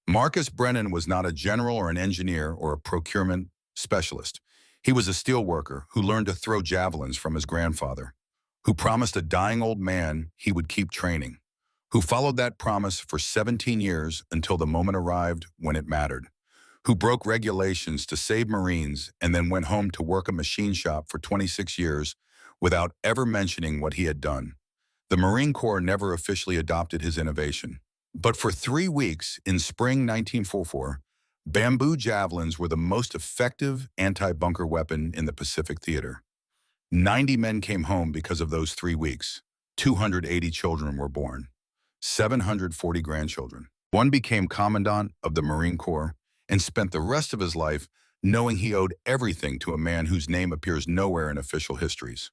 Marcus Brennan was not a general or an engineer or a procurement specialist. He was a steelworker who learned to throw javelins from his grandfather, who promised a dying old man he would keep training, who followed that promise for 17 years until the moment arrived when it mattered, who broke regulations to save Marines and then went home to work a machine shop for 26 years without ever mentioning what he had done. The Marine Corps never officially adopted his innovation. But for 3 weeks in spring 1944, bamboo javelins were the most effective anti-bunker weapon in the Pacific theater. 90 men came home because of those 3 weeks. 280 children were born. 740 grandchildren. One became commandant of the Marine Corps and spent the rest of his life knowing he owed everything to a man whose name appears nowhere in official histories.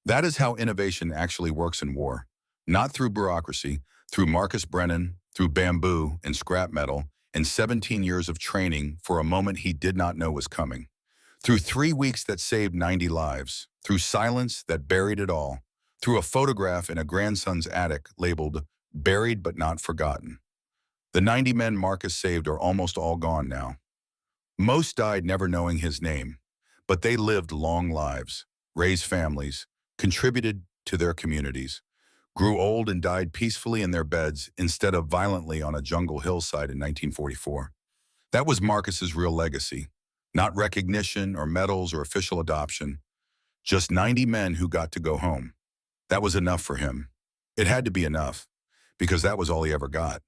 That is how innovation actually works in war. Not through bureaucracy, through Marcus Brennan, through bamboo and scrap metal, and 17 years of training for a moment he did not know was coming. Through 3 weeks that saved 90 lives, through silence that buried it all, through a photograph in a grandson's attic labeled "Buried but Not Forgotten." The 90 men Marcus saved are almost all gone now. Most died never knowing his name, but they lived long lives, raised families, contributed to their communities, grew old and died peacefully in their beds instead of violently on a jungle hillside in 1944. That was Marcus's real legacy. Not recognition or medals or official adoption, just 90 men who got to go home. That was enough for him. It had to be enough, because that was all he ever got.